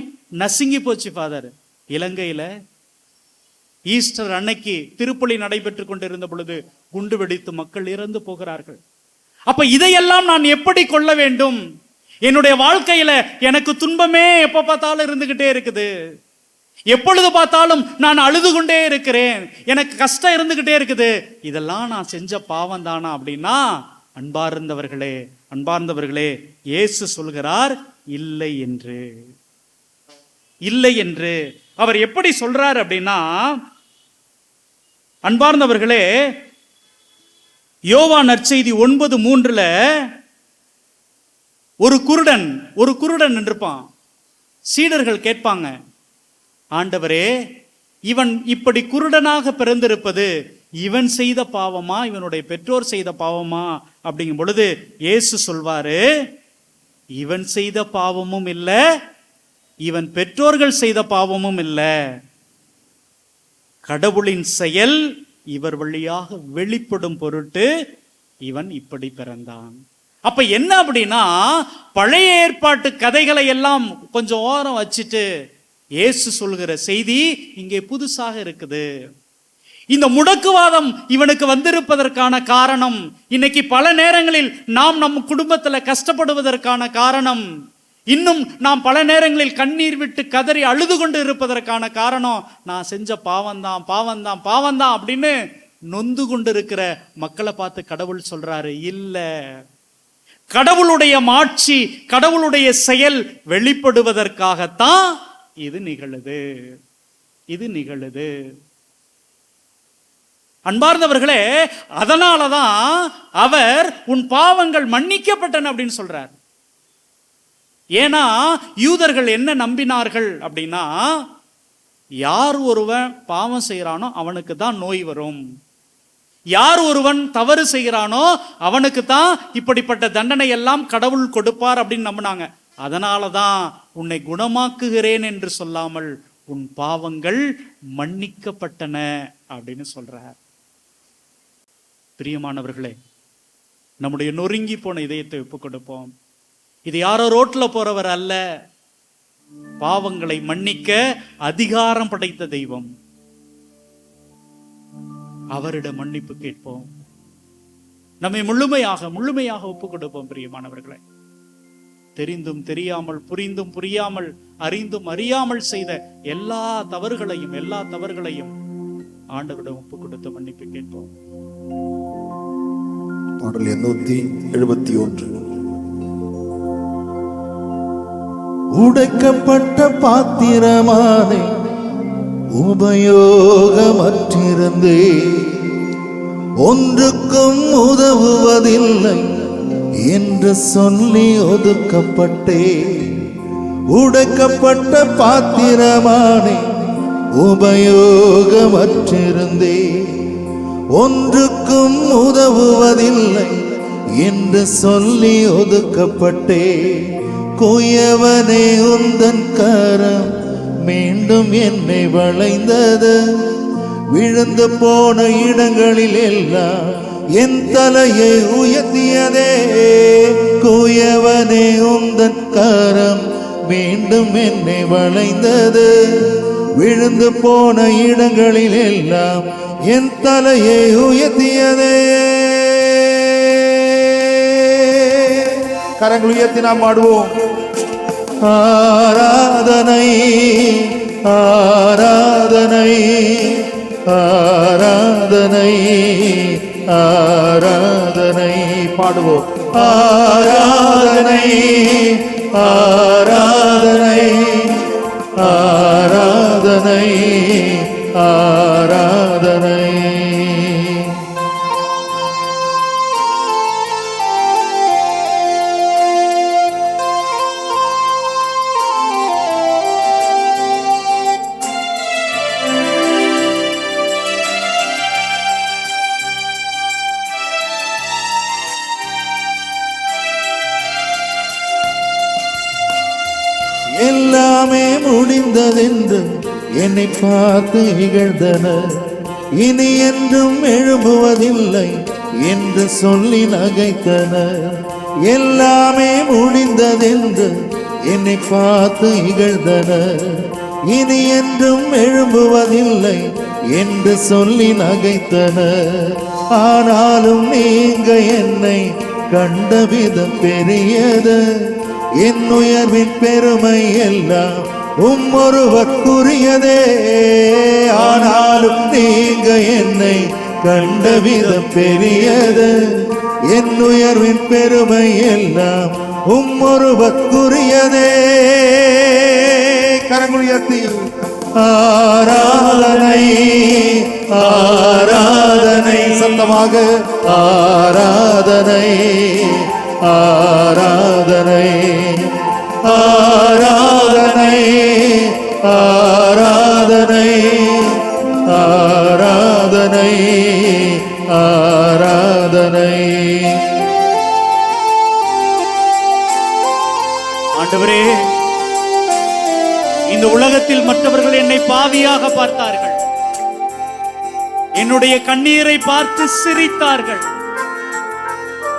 நசுங்கி போச்சு ஃபாதர். இலங்கையில ஈஸ்டர் அன்னைக்கு திருப்பலி நடைபெற்று கொண்டிருந்த பொழுது குண்டு வெடித்து மக்கள் இறந்து போகிறார்கள். அப்ப இதையெல்லாம் நான் எப்படி கொள்ள வேண்டும்? என்னுடைய வாழ்க்கையில எனக்கு துன்பமே எப்ப பார்த்தாலும் இருந்துகிட்டே இருக்குது. எப்பொழுது பார்த்தாலும் நான் அழுது கொண்டே இருக்கிறேன், எனக்கு கஷ்டம் இருந்துகிட்டே இருக்குது. இதெல்லாம் நான் செஞ்ச பாவம் தானா அப்படின்னா, அன்பார்ந்தவர்களே இயேசு சொல்கிறார் இல்லை என்று. இல்லை என்று அவர் எப்படி சொல்றார் அப்படின்னா, அன்பார்ந்தவர்களே, யோவான் நற்செய்தி 9:3 ஒரு குருடன் நின்றுப்பான். சீடர்கள் கேட்பாங்க, ஆண்டவரே, இவன் இப்படி குருடனாக பிறந்திருப்பது இவன் செய்த பாவமா, இவனுடைய பெற்றோர் செய்த பாவமா அப்படிங்கும் பொழுது இயேசு சொல்வாரு, இவன் செய்த பாவமும் இல்லை, இவன் பெற்றோர்கள் செய்த பாவமும் இல்லை, கடவுளின் செயல் இவர் வழியாக வெளிப்படும் பொருட்டு இவன் இப்படி பிறந்தான். அப்ப என்ன அப்படின்னா, பழைய ஏற்பாட்டு கதைகளை எல்லாம் கொஞ்சம் ஓரம் வச்சுட்டு இயேசு சொல்கிற செய்தி இங்கே புதுசாக இருக்குது. இந்த முடக்குவாதம் இவனுக்கு வந்திருப்பதற்கான காரணம், இன்னைக்கு பல நேரங்களில் நாம் நம் குடும்பத்துல கஷ்டப்படுவதற்கான காரணம், இன்னும் நாம் பல நேரங்களில் கண்ணீர் விட்டு கதறி அழுது கொண்டு இருப்பதற்கான காரணம், நான் செஞ்ச பாவம்தான் பாவம்தான் பாவம்தான் அப்படின்னு நொந்து கொண்டு இருக்கிற மக்களை பார்த்து கடவுள் சொல்றாரு, இல்ல, கடவுளுடைய மாட்சி, கடவுளுடைய செயல் வெளிப்படுவதற்காகத்தான் இது நிகழுது. அன்பார்ந்தவர்களே, அதனாலதான் அவர் உன் பாவங்கள் மன்னிக்கப்பட்டன அப்படின்னு சொல்றார். ஏன்னா யூதர்கள் என்ன நம்பினார்கள் அப்படின்னா, யார் ஒருவன் பாவம் செய்யறானோ அவனுக்கு தான் நோய் வரும், யார் ஒருவன் தவறு செய்கிறானோ அவனுக்கு தான் இப்படிப்பட்ட தண்டனை எல்லாம் கடவுள் கொடுப்பார் அப்படின்னு நம்பினாங்க. அதனாலதான் உன்னை குணமாக்குகிறேன் என்று சொல்லாமல் உன் பாவங்கள் மன்னிக்கப்பட்டன அப்படின்னு சொல்றார். பிரியமானவர்களே, நம்முடைய நொறுங்கி போன இதயத்தை ஒப்புக் கொடுப்போம். இது யாரோ ரோட்ல போறவர் அல்ல, பாவங்களை மன்னிக்க அதிகாரம் படைத்த தெய்வம். அவரிடம் மன்னிப்பு கேட்போம், நம்மை முழுமையாக ஒப்புக் கொடுப்போம். பிரியமானவர்களே, தெரிந்தும் தெரியாமல், புரிந்தும் புரியாமல், அறிந்தும் அறியாமல் செய்த எல்லா தவறுகளையும் ஆண்டவரிடம் ஒப்பு கொடுத்து மன்னிப்பு கேட்போம். பாடல் 871. உடைக்கப்பட்ட பாத்திரமானே உபயோகமற்றிருந்தே, ஒன்றுக்கும் உதவுவதில்லை என்று சொல்லி ஒதுக்கப்பட்டே. உடைக்கப்பட்ட பாத்திரமானே உபயோகமற்றிருந்தே, ஒன்றுக்கும் உதவுவதில்லை என்று சொல்லி ஒதுக்கப்பட்டே. குயவனே உந்தன் கரம் மீண்டும் என்னை வளைந்தது, விழுந்து போன இடங்களில் எல்லாம் என் தலையை உயர்த்தியதே. குயவனே உந்தன் கரம் மீண்டும் என்னை வளைந்தது, விழுந்து போன இடங்களில் எல்லாம் என் தலையை உயர்த்தியதே. கரங்கள் உயர்த்தி நாம் ஆடுவோம். ஆராதனை ஆராதனை ஆராதனை ஆராதனை பாடுவோம். ஆராதனை ஆராதனை ஆராதனை ஆராதனை. எல்லாமே முடிந்ததென்று என்னை பார்த்து இகழ்ந்தனர், இனி என்றும் எழும்புவதில்லை என்று சொல்லி நகைத்தனர். எல்லாமே முடிந்ததென்று என்னை பார்த்து இகழ்ந்தனர், இனி என்றும் எழும்புவதில்லை என்று சொல்லி நகைத்தனர். ஆனாலும் நீங்க என்னை கண்ட விதம் பெரியது, என் உயர்வின் பெருமை எல்லாம் ஒருவர்க்குரியதே. ஆனாலும் நீங்க என்னை கண்ட விதம் பெரியது, என் உயர்வின் பெருமை எல்லாம் ஒருவர்க்குரியதே. கரங்கள் உயர்த்தி ஆராதனை ஆராதனை சத்தமாக ஆராதனை ஆராதனை ஆராதனை ஆராதனை ஆராதனை ஆராதனை. ஆண்டவரே, இந்த உலகத்தில் மற்றவர்கள் என்னை பாவியாக பார்த்தார்கள், என்னுடைய கண்ணீரை பார்த்து சிரித்தார்கள்.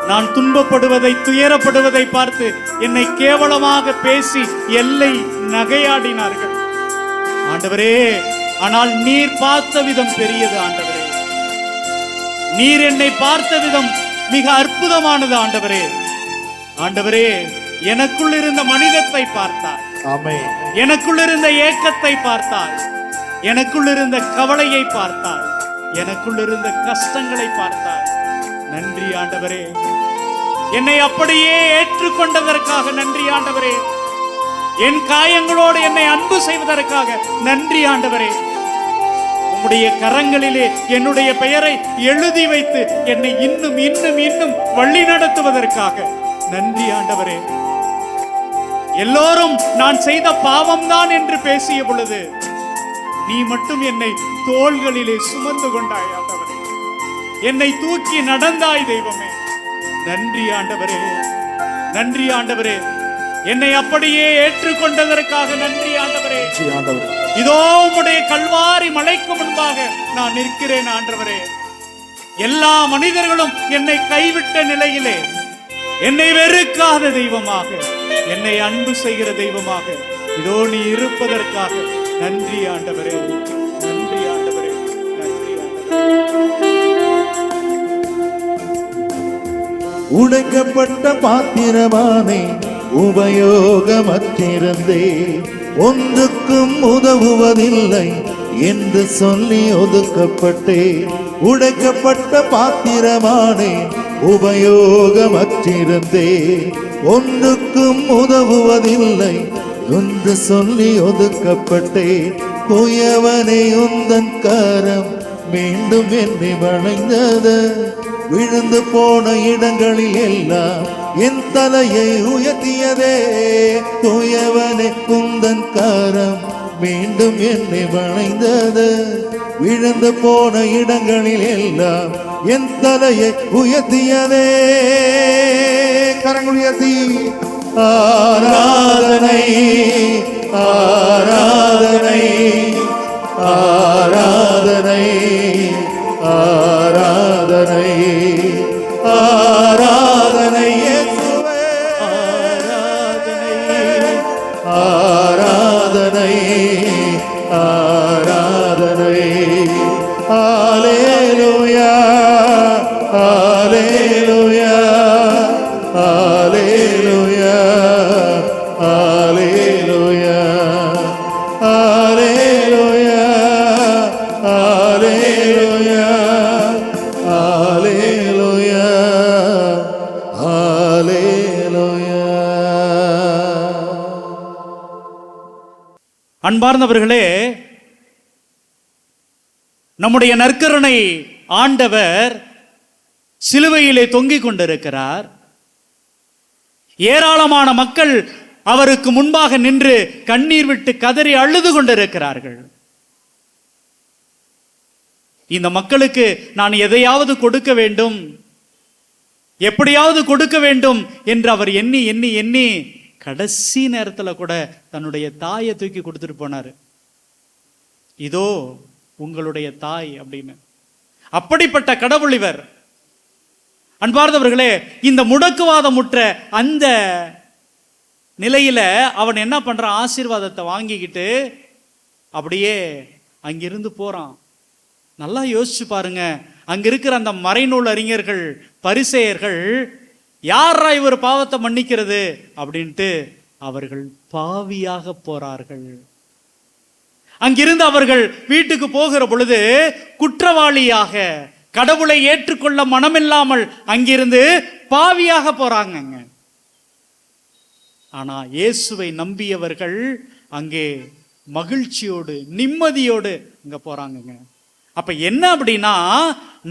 நான் துன்பப்படுவதை, துயரப்படுவதை பார்த்து என்னை கேவலமாக பேசி எல்லை நகையாடினார்கள். ஆண்டவரே, ஆனால் நீர் பார்த்த விதம் பெரியது. ஆண்டவரே, நீர் என்னை பார்த்த விதம் மிக அற்புதமானது. ஆண்டவரே, ஆண்டவரே, எனக்குள் இருந்த மனிதத்தை பார்த்தார், எனக்குள் இருந்த ஏக்கத்தை பார்த்தார், எனக்குள் இருந்த கவலையை பார்த்தார், எனக்குள் இருந்த கஷ்டங்களை பார்த்தார். நன்றி ஆண்டவரே, என்னை அப்படியே ஏற்றுக்கொண்டதற்காக நன்றி ஆண்டவரே. என் காயங்களோடு என்னை அன்பு செய்வதற்காக நன்றி ஆண்டவரே. உம்முடைய கரங்களிலே என்னுடைய பெயரை எழுதி வைத்து என்னை இன்னும் இன்னும் இன்னும் வழி நடத்துவதற்காக நன்றி ஆண்டவரே. எல்லோரும் நான் செய்த பாவம்தான் என்று பேசிய பொழுது நீ மட்டும் என்னை தோள்களிலே சுமந்து கொண்டாய் ஆண்டவரே. என்னை தூக்கி நடந்தாய் தெய்வமே. நன்றி ஆண்டவரே, நன்றி ஆண்டவரே. என்னை அப்படியே ஏற்றுக்கொண்டதற்காக நன்றி ஆண்டவரே. இதோ உம்முடைய கல்வாரி மலைக்கு முன்பாக நான் நிற்கிறேன் ஆண்டவரே. எல்லா மனிதர்களும் என்னை கைவிட்ட நிலையிலே என்னை வெறுக்காத தெய்வமாக, என்னை அன்பு செய்கிற தெய்வமாக இதோ நீ இருப்பதற்காக நன்றி ஆண்டவரே, நன்றி ஆண்டவரே, நன்றி ஆண்டவரே. உடைக்கப்பட்ட பாத்திரமானே உபயோகமற்றிருந்தே ஒன்றுக்கும் உதவுவதில்லை என்று சொல்லி ஒதுக்கப்பட்டேன். உடைக்கப்பட்ட பாத்திரமானேன், உபயோகமற்றிருந்தேன் ஒன்றுக்கும் உதவுவதில்லை என்று சொல்லி ஒதுக்கப்பட்டேன். குயவனே உந்தன் கரம் மீண்டும் என்னை வளைந்தது, விழுந்து போன இடங்களில் எல்லாம் என் தலையை உயர்த்தியதே. குயவனே உந்தன் கரம் மீண்டும் என்னை வளைந்தது, விழுந்து போன இடங்களில் எல்லாம் என் தலையை உயர்த்தியதே. கரங்கள் உயர்த்தி ஆராதனை ஆராதனை ஆராதனை ஆராதனை ஆராதனை இயேசுவே ஆராதனை ஆராதனை ஹல்லேலூயா ஹல்லேலூயா ஹல்லேலூயா ஹல்லேலூயா ஹல்லேலூயா ஹல்லேலூயா ஹல்லேலூயா ஹல்லேலூயா. அன்பார்ந்தவர்களே, நம்முடைய நற்கருணை ஆண்டவர் சிலுவையிலே தொங்கிக் கொண்டிருக்கிறார். ஏராளமான மக்கள் அவருக்கு முன்பாக நின்று கண்ணீர் விட்டு கதறி அழுது கொண்டிருக்கிறார்கள். இந்த மக்களுக்கு நான் எதையாவது கொடுக்க வேண்டும், எப்படியாவது கொடுக்க வேண்டும் என்று அவர் எண்ணி எண்ணி எண்ணி கடைசி நேரத்தில் கூட தன்னுடைய தாயை தூக்கி கொடுத்துட்டு போனார். இதோ உங்களுடைய தாய் அப்படின்னு. அப்படிப்பட்ட கடவுள் இவர். அன்பார்ந்தவர்களே, இந்த முடக்குவாதமுற்ற அந்த நிலையில அவன் என்ன பண்றான்? ஆசீர்வாதத்தை வாங்கிக்கிட்டு அப்படியே அங்கிருந்து போறான். நல்லா யோசிச்சு பாருங்க. அங்க இருக்கிற அந்த மறைநூல் அறிஞர்கள், பரிசேயர்கள், யாரா இவர் பாவத்தை மன்னிக்கிறது அப்படின்ட்டு அவர்கள் பாவியாக போறார்கள். அங்கிருந்து அவர்கள் வீட்டுக்கு போகிற பொழுது குற்றவாளியாக, கடவுளை ஏற்றுக்கொள்ள மனமில்லாமல் அங்கிருந்து பாவியாக போறாங்க. ஆனா இயேசுவை நம்பியவர்கள் அங்கே மகிழ்ச்சியோடு நிம்மதியோடு அங்க போறாங்க. அப்ப என்ன அப்படின்னா,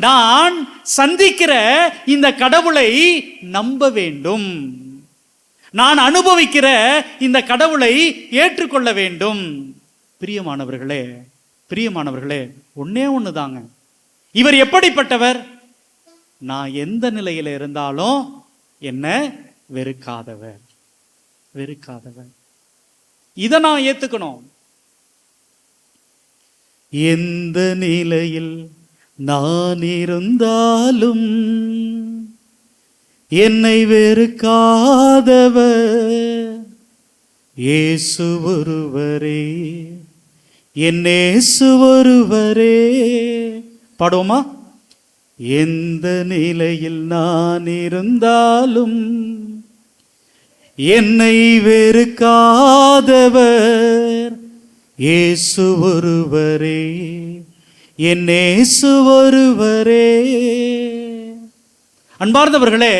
நான் சந்திக்கிற இந்த கடவுளை நம்ப வேண்டும், நான் அனுபவிக்கிற இந்த கடவுளை ஏற்றுக்கொள்ள வேண்டும். பிரியமானவர்களே, பிரியமானவர்களே, ஒன்னே ஒண்ணுதாங்க. இவர் எப்படிப்பட்டவர்? நான் எந்த நிலையில இருந்தாலும் என்ன வெறுக்காதவர், வெறுக்காதவர். இதை நான் ஏத்துக்கணும். எந்த நிலையில் நான் இருந்தாலும் என்னை வெறுக்காதவர் இயேசு ஒருவரே, என் இயேசு ஒருவரே. பாடுவோமா? எந்த நிலையில் நான் இருந்தாலும் என்னை வெறுக்காதவர் இயேசு ஒருவரே, என் இயேசு ஒருவரே. அன்பார்ந்தவர்களே,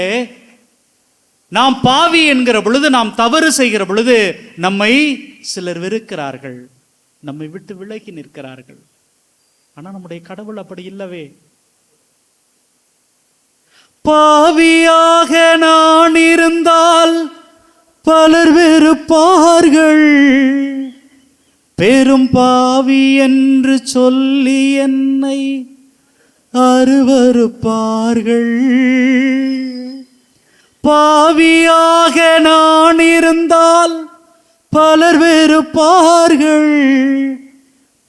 நாம் பாவி என்கிற பொழுது, நாம் தவறு செய்கிற பொழுது நம்மை சிலர் வெறுக்கிறார்கள், நம்மை விட்டு விலகி நிற்கிறார்கள். ஆனா நம்முடைய கடவுள் அப்படி இல்லவே. பாவியாக நான் இருந்தால் பலர் வெறுப்பார்கள், பெரும் பாவி என்று சொல்லி என்னை அருவருப்பார்கள். பாவியாக நான் இருந்தால் பலர் வெறுப்பார்கள்,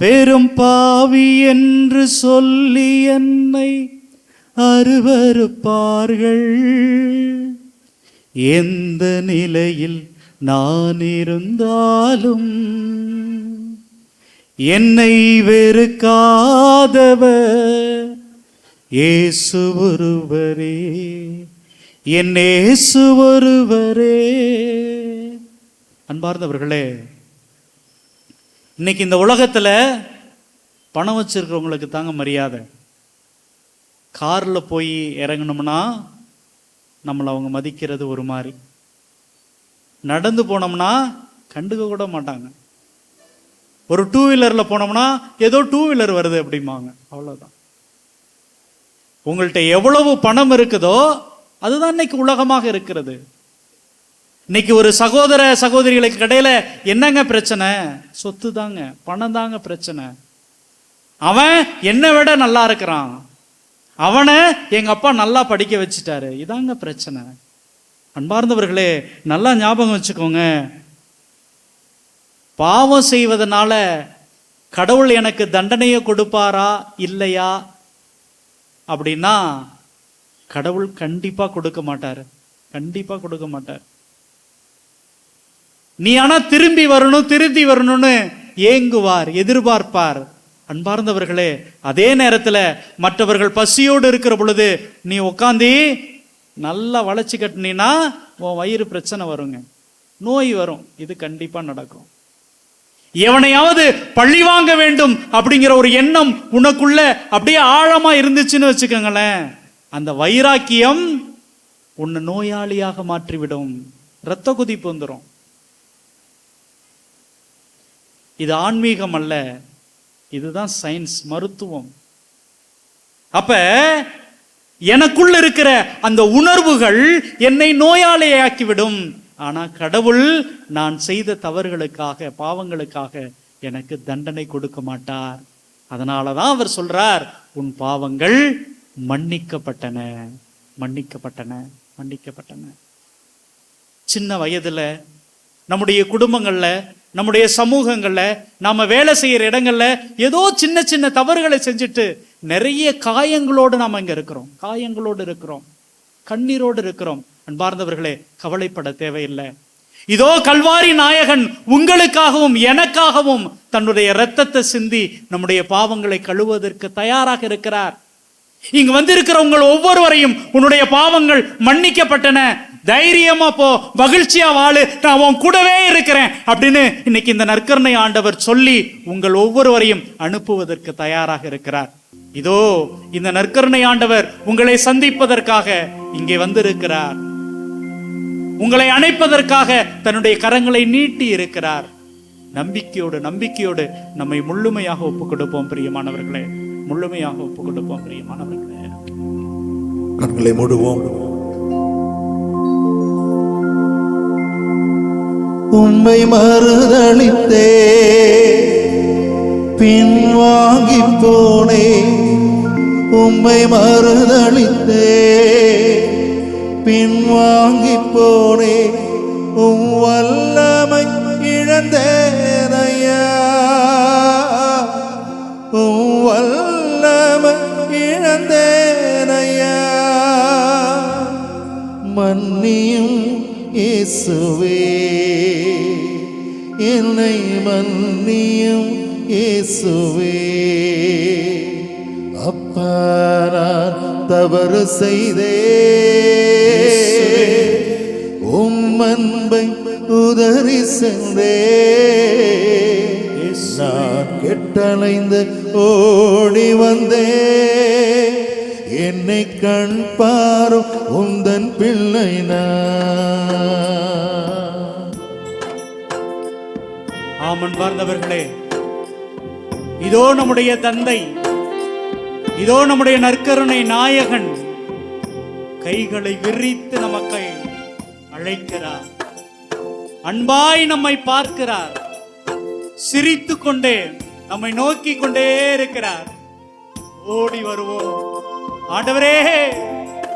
பெரும் பாவி என்று சொல்லி என்னை அருவருப்பார்கள். எந்த நிலையில் நான் இருந்தாலும் என்னை வெறுக்காதவர் இயேசு ஒருவரே, என் இயேசு ஒருவரே. அன்பார்ந்தவர்களே, இன்னைக்கு இந்த உலகத்துல பணம் வச்சிருக்கிறவங்களுக்கு தாங்க மரியாதை. கார்ல போய் இறங்கணும்னா நம்மளை அவங்க மதிக்கிறது ஒரு மாதிரி, நடந்து போனோம்னா கண்டுக்க கூட மாட்டாங்க. ஒரு 2 வீலரில் போனோம்னா ஏதோ 2 வீலர் வருது அப்படிம்பாங்க, அவ்வளோதான். உங்கள்கிட்ட எவ்வளவு பணம் இருக்குதோ அதுதான் இன்னைக்கு உலகமாக இருக்கிறது. இன்னைக்கு ஒரு சகோதர சகோதரிகளுக்கு இடையில என்னங்க பிரச்சனை? சொத்து தாங்க, பணம் தாங்க பிரச்சனை. அவன் என்னை விட நல்லா இருக்கிறான், அவனை எங்க அப்பா நல்லா படிக்க வச்சுட்டாரு, இதாங்க பிரச்சனை. அன்பார்ந்தவர்களே, நல்லா ஞாபகம் வச்சுக்கோங்க, பாவம் செய்வதனால கடவுள் எனக்கு தண்டனையை கொடுப்பாரா இல்லையா அப்படின்னா கடவுள் கண்டிப்பா கொடுக்க மாட்டார், கண்டிப்பா கொடுக்க மாட்டார். நீ ஆனா திரும்பி வரணும்னு ஏங்குவார், எதிர்பார்ப்பார். அன்பார்ந்தவர்களே, அதே நேரத்தில் மற்றவர்கள் பசியோடு இருக்கிற பொழுது நீ உட்காந்து நல்லா வளைச்சு கட்டினா உன் வயிறு பிரச்சனை வருங்க, நோய் வரும். இது கண்டிப்பா நடக்கும். எவனையாவது பழி வாங்க வேண்டும் அப்படிங்கிற ஒரு எண்ணம் உனக்குள்ள அப்படியே ஆழமா இருந்துச்சுன்னு வச்சுக்கோங்களேன், அந்த வைராக்கியம் உன்னை நோயாளியாக மாற்றிவிடும், இரத்த கொதிப்பு வந்துடும். இது ஆன்மீகம் அல்ல, இதுதான் சயின்ஸ், மருத்துவம். அப்ப எனக்குள்ள இருக்கிற அந்த உணர்வுகள் என்னை நோயாளியாக்கிவிடும். ஆனா கடவுள் நான் செய்த தவறுகளுக்காக, பாவங்களுக்காக எனக்கு தண்டனை கொடுக்க மாட்டார். அதனாலதான் அவர் சொல்றார், உன் பாவங்கள் மன்னிக்கப்பட்டன, மன்னிக்கப்பட்டன, மன்னிக்கப்பட்டன. சின்ன வயதுல நம்முடைய குடும்பங்கள்ல, நம்முடைய சமூகங்கள்ல, நாம வேலை செய்யற இடங்கள்ல ஏதோ சின்ன சின்ன தவறுகளை செஞ்சுட்டு நிறைய காயங்களோடு நாம இங்க இருக்கிறோம், காயங்களோடு இருக்கிறோம், கண்ணீரோடு இருக்கிறோம். அன்பார்ந்தவர்களே, கவலைப்பட தேவையில்லை. இதோ கல்வாரி நாயகன் உங்களுக்காகவும் எனக்காகவும் தன்னுடைய இரத்தத்தை சிந்தி நம்முடைய பாவங்களை கழுவுவதற்கு தயாராக இருக்கிறார். இங்கு வந்திருக்கிற உங்கள் ஒவ்வொருவரையும் உன்னுடைய பாவங்கள் மன்னிக்கப்பட்டன, தைரியமா போ, மகிழ்ச்சியா வாழு, நான் உன் கூடவே இருக்கிறேன் அப்படின்னு இன்னைக்கு இந்த நற்கருணை ஆண்டவர் சொல்லி உங்கள் ஒவ்வொருவரையும் அனுப்புவதற்கு தயாராக இருக்கிறார். இதோ இந்த நற்கருணை ஆண்டவர் உங்களை சந்திப்பதற்காக இங்கே வந்திருக்கிறார், உங்களை அணைப்பதற்காக தன்னுடைய கரங்களை நீட்டி இருக்கிறார். நம்பிக்கையோடு நம்பிக்கையோடு நம்மை முழுமையாக ஒப்புக் கொடுப்போம் பிரியமானவர்களே, முழுமையாக ஒப்புக் கொடுப்போம் பிரியமானவர்களே. கண்களை மூடுவோம். உம்மை மறுதளித்தே பின்வாங்கி போனே, உம்மை மறுதளித்தே பின்வாங்கி போனே, உம் வல்லமை இழந்தேனையா, உம் வல்லமை இழந்தேனையா. மன்னியும் இயேசுவே, என்னை மன்னியும் இயேசுவே. அப்பா, நான் தவறு செய்தே, உம் அன்பை உதறி சென்றே, நான் கெட்டலைந்து ஓடி வந்தே, என்னை கண் பாரும் உந்தன் பிள்ளை நான். ஆமன் பார்ந்தவர்களே, இதோ நம்முடைய தந்தை, இதோ நம்முடைய நற்கருணை நாயகன் கைகளை விரித்து நமக்கு அழைக்கிறார், அன்பாய் நம்மை பார்க்கிறார், சிரித்து கொண்டே நம்மை நோக்கி கொண்டே இருக்கிறார். ஓடி வருவோம். ஆண்டவரே,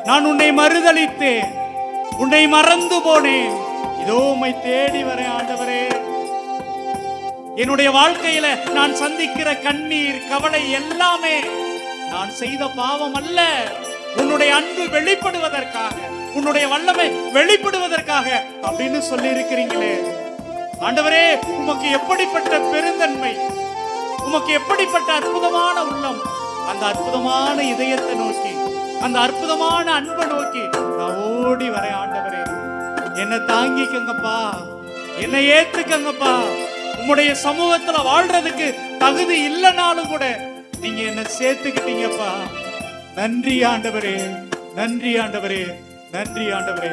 நான் உன்னை மறுதலித்தேன், உன்னை மறந்து போனேன், இதோ உம்மை தேடி வரேன். ஆண்டவரே, என்னுடைய வாழ்க்கையில நான் சந்திக்கிற கண்ணீர், கவலை எல்லாமே நான் செய்த பாவம் அல்ல, உன்னுடைய அன்பு வெளிப்படுவதற்காக, உன்னுடைய வல்லமை வெளிப்படுவதற்காக அப்படின்னு சொல்லி இருக்கிறீங்களே. ஆண்டவரே, உமக்கு எப்படிப்பட்ட பெருந்தன்மை, உமக்கு எப்படிப்பட்ட அற்புதமான உள்ளம். அந்த அற்புதமான இதயத்தை நோக்கி, அந்த அற்புதமான அன்பை நோக்கி நான் ஓடி வரேன். ஆண்டவரே, என்னை தாங்கிக்கங்கப்பா, என்னை ஏத்துக்கங்கப்பா. உம்முடைய சமூகத்துல வாழ்றதுக்கு தகுதி இல்லைனாலும் கூட நீங்க என்ன சேர்த்துக்கிட்டீங்கப்பா. நன்றி ஆண்டவரே, நன்றி ஆண்டவரே, நன்றி ஆண்டவரே.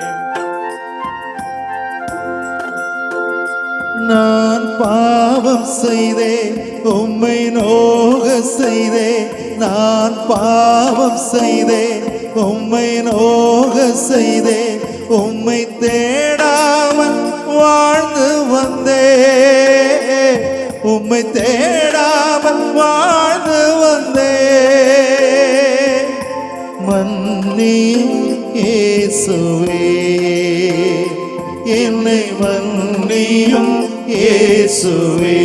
நான் பாவம் செய்தேன், உம்மை நோக செய்தேன். நான் பாவம் செய்தேன், உம்மை நோக செய்தேன். உம்மை தேடாமல் வாழ்ந்து வந்தேன், உம்மை தேடாமல் வாழ்ந்து வந்தேன். மன்னியும் இயேசுவே, என்னை மன்னியும் இயேசுவே.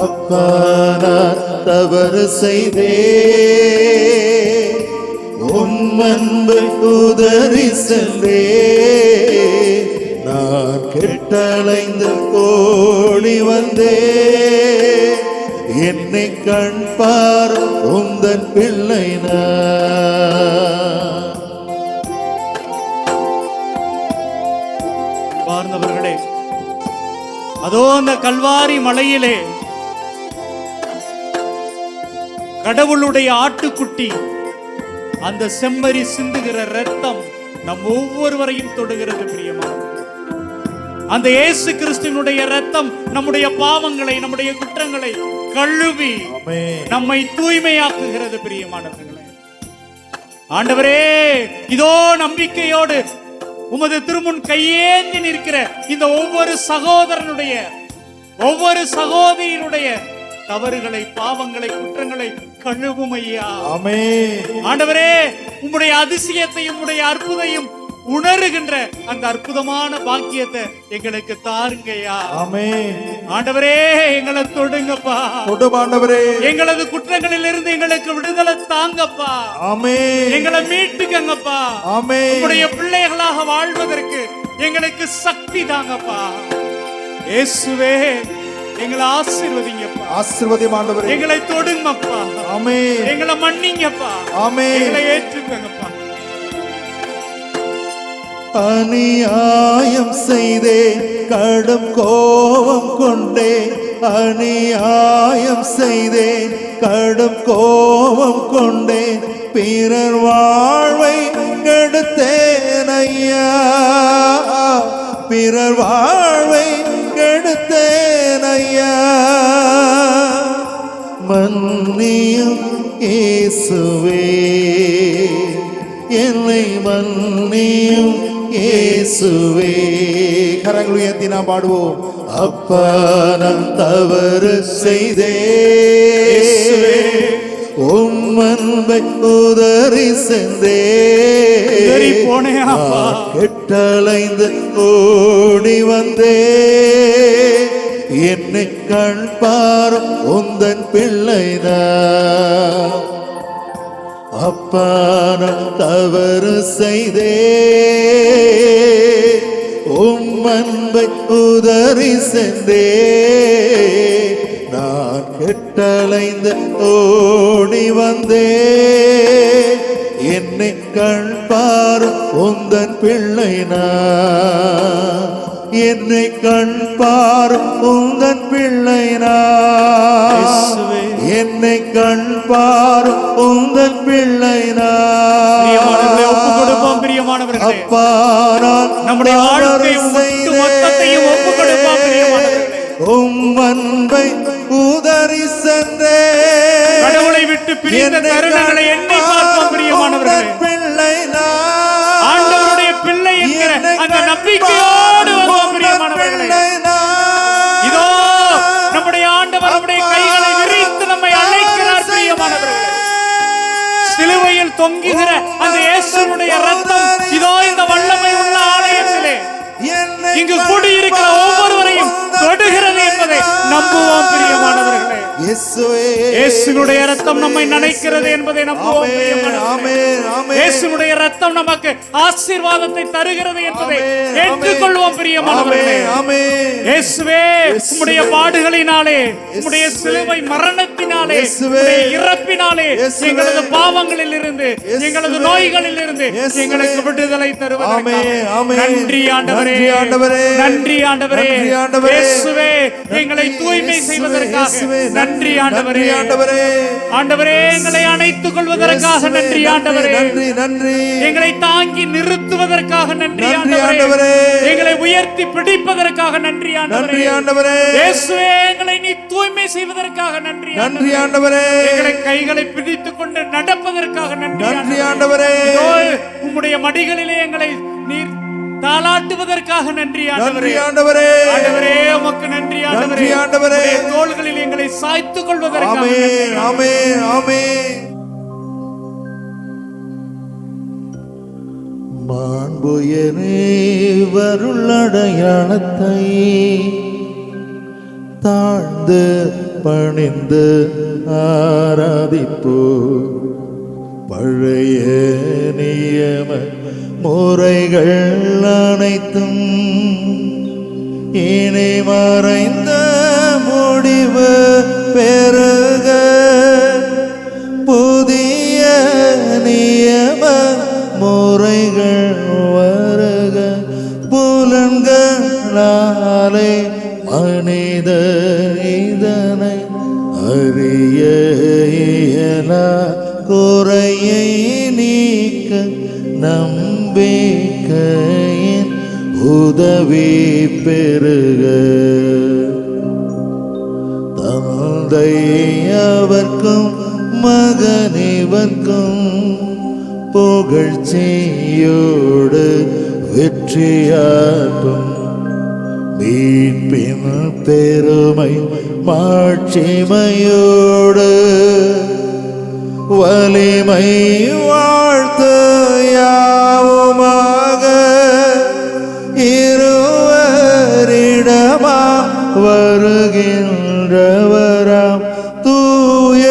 அப்பா நான் தவறு செய்தேன், உம் அன்பை உதறி சென்றேன். நான் கெட்டலைந்து ஓடி வந்தேன். என்னை கண் பார் உந்தன் பிள்ளை நான். பார்ந்தவர்களே, அதோ அந்த கல்வாரி மலையிலே கடவுளுடைய ஆட்டுக்குட்டி அந்த செம்மறி சிந்துகிற இரத்தம் நம் ஒவ்வொருவரையும் தொடுகிறது பிரியமானவர்களே. அந்த இயேசு கிறிஸ்துவினுடைய இரத்தம் நம்முடைய பாவங்களை, நம்முடைய குற்றங்களை கழுவி நம்மை தூய்மையாக்குகிறது பிரியமானவர்களே. ஆண்டவரே, இதோ நம்பிக்கையோடு உமது திருமுன் கையேந்தி நிற்கிற இந்த ஒவ்வொரு சகோதரனுடைய, ஒவ்வொரு சகோதரியினுடைய தவறுகளை, பாவங்களை, குற்றங்களை கழுவும் ஐயா. ஆண்டவரே, உம்முடைய அதிசயத்தையும் உம்முடைய அற்புதையும் உணர்கின்ற அந்த அற்புதமான பாக்கியத்தை எங்களுக்கு தாருங்கய்யா. ஆண்டவரே, எங்களை தொடுங்கப்பா. ஆண்டவரே, எங்களது குற்றங்களில் இருந்து எங்களுக்கு விடுதலை தாங்கப்பா. எங்களை மீட்டுக்கங்கப்பா. உம்முடைய பிள்ளைகளாக வாழ்வதற்கு எங்களுக்கு சக்தி தாங்கப்பா. இயேசுவே, எங்களை ஆசீர்வதிங்கப்பா. ஆசீர்வதியும் ஆண்டவரே, எங்களை தொடுங்கப்பா. எங்களை மன்னிங்கப்பா. எங்களை ஏற்றுக்கங்கப்பா. அநியாயம் செய்தேன், கடும் கோபம் கொண்டேன். அநியாயம் செய்தேன், கடும் கோபம் கொண்டேன். பிறர் வாழ்வை கெடுத்தேன் ஐயா, பிறர் வாழ்வை கெடுத்தேன் ஐயா. மன்னியும் இயேசுவே, என்னை மன்னியும் இயேசுவே. கரங்களை உயர்த்தி நாம் பாடுவோம். அப்பா நான் தவறு செய்தேன், உம் அன்பை உதறி சென்றேன். கெட்டலைந்து ஓடி வந்தேன். என்னை கண் பாரும் உந்தன் பிள்ளைதான். அப்பா நான் தவறு செய்தேன், உம் அன்பை உதறி சென்றேன். நான் கெட்டலைந்து ஓடி வந்தேன். என்னை கண் பாரும் உந்தன் பிள்ளை நான். என்னை கண் பாரும் உந்தன் பிள்ளை நான். என்னை கண் பாரும் உந்தன் பிள்ளை நான். அப்பா நான் நம்முடைய வாழ்க்கை மொத்தத்தையும் ஒப்புக் கொடுப்போம் பிரியமானவர்களே. உம் அன்பை உதறி சென்றேன். கடவுளை விட்டு பிரிந்த தருணங்களை எண்ணி பார்ப்போம் பிரியமானவர்களே. பிள்ளை நான், ஆண்டவருடைய பிள்ளை என்கிற அந்த நம்பிக்கையோடு வருவோம் பிரியமானவர்களே. இதோ நம்முடைய ஆண்டவர் நம்முடைய கைகளை விரித்து நம்மை அழைக்கிறார் பிரியமானவர்களே. சிலுவையில் தொங்குகிற அந்த இயேசுவுடைய இரத்தம் இதோ இந்த வல்லமை உள்ள ஆலயத்திலே இங்கு கூடியிருக்கிற ஒவ்வொருவரையும் தொடுகிறது என்பதை நம்புவோம் பிரியமானவர்களே. இயேசுவே இயேசுவுடைய இரத்தம் நம்மை நனைக்கிறது என்பதை நம்புவோம் ஆமென் பிரியமானவர்களே. ஆமென் ஆமென் இயேசுவுடைய இரத்தம் நமக்கு ஆசீர்வாதத்தை தருகிறது என்பதை ஆமென், ஏற்றுக்கொள்வோம் பிரியமானவர்களே. ஆமென். இயேசுவே, உம்முடைய பாடுகளினாலே, உம்முடைய சிலுவை மரணத்தினாலே, உம்முடைய இறப்பினாலே எங்களது பாவங்களில் இருந்து, எங்களது நோய்களில் இருந்து எங்களுக்கு விடுதலை தருவதற்காக நன்றி ஆண்டவரே, நன்றி ஆண்டவரே. இயேசுவே, எங்களை தூய்மை செய்வதற்காக நன்றி ஆண்டவரே. ஆண்டவரே, எங்களை அணைத்துக் கொள்வதற்காக நன்றி ஆண்டவரே. நன்றி நன்றி. எங்களை தாங்கி நிறுத்துவதற்காக நன்றி ஆண்டவரே. எங்களை உயர்த்தி பிடிப்பதற்காக நன்றி ஆண்டவரே. இயேசுவே, எங்களை நீ தூய்மை செய்வதற்காக நன்றி ஆண்டவரே. எங்களை கைகளை பிடித்துக் கொண்டு நடப்பதற்காக நன்றி ஆண்டவரே. உம்முடைய மடிகளிலே எங்களை நீர் தாளாட்டுவதற்காக நன்றி ஆண்டவரே. ஆண்டவரே, உமக்கு நன்றி ஆண்டவரே. தோள்களில் எங்களை சாய்த்துக் கொள்வதற்காக ஆமென் ஆமென். மாண்புயரே வருளடையாளத்தை தாழ்ந்து பணிந்து ஆராதிப்போ. பழைய நியம முறைகள் அனைத்தும் இனி மறைந்த முடிவு பெருக. புதிய நியம முறைகள் வருக. புலன்களாலே மனித இதனை அறிய இயலா. குறையை நீக்க நம்பிக்கையின் உதவி பெருக. தந்தை அவர்க்கும் மகனிவர்க்கும் புகழ்ச்சியோடு வெற்றியாகும். மீட்பின் பெருமை மாட்சிமையோடு வலிமை வாழ்த்து யாவுமாக. இருவரிடமா வருகின்றவராம் தூய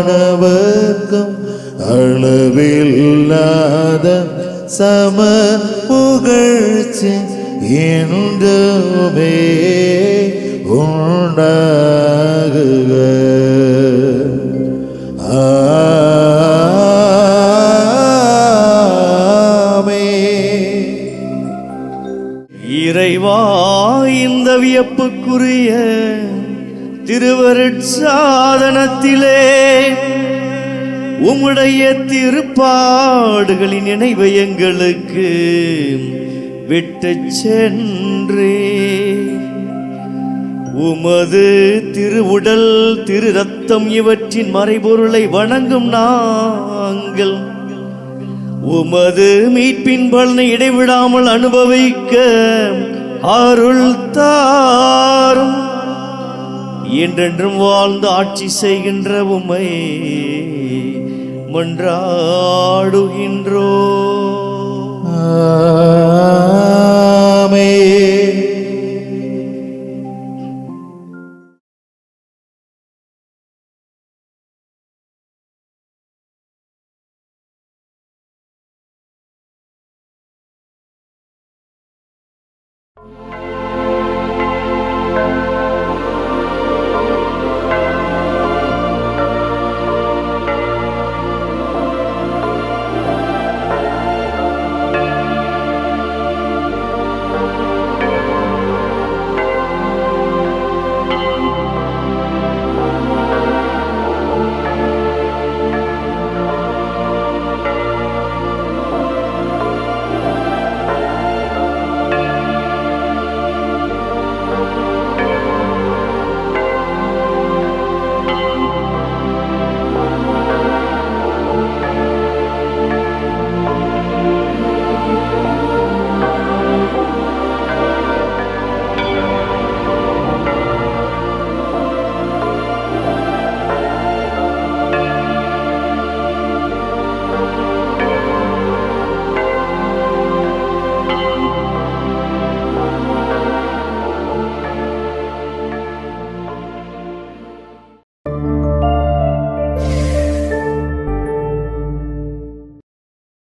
ஆவியானவர்க்கும் அளவில்லாத சம புகழ்ச்சி என்றுமே உண்டாகுக. இறைவா, இந்த வியப்புக்குரிய திருவருட்சாதனத்திலே உம்முடைய திருப்பாடுகளின் நினைவை எங்களுக்கு விட்டு சென்றே. உமது திருவுடல் திரு ரத்தம் இவற்றின் மறைபொருளை வணங்கும் நாங்கள் உமது மீட்பின் பலனை இடைவிடாமல் அனுபவிக்க அருள் தாரும். என்றென்றும் வாழ்ந்து ஆட்சி செய்கின்ற உம்மை மன்றாடுகின்றோ. ஆமென்.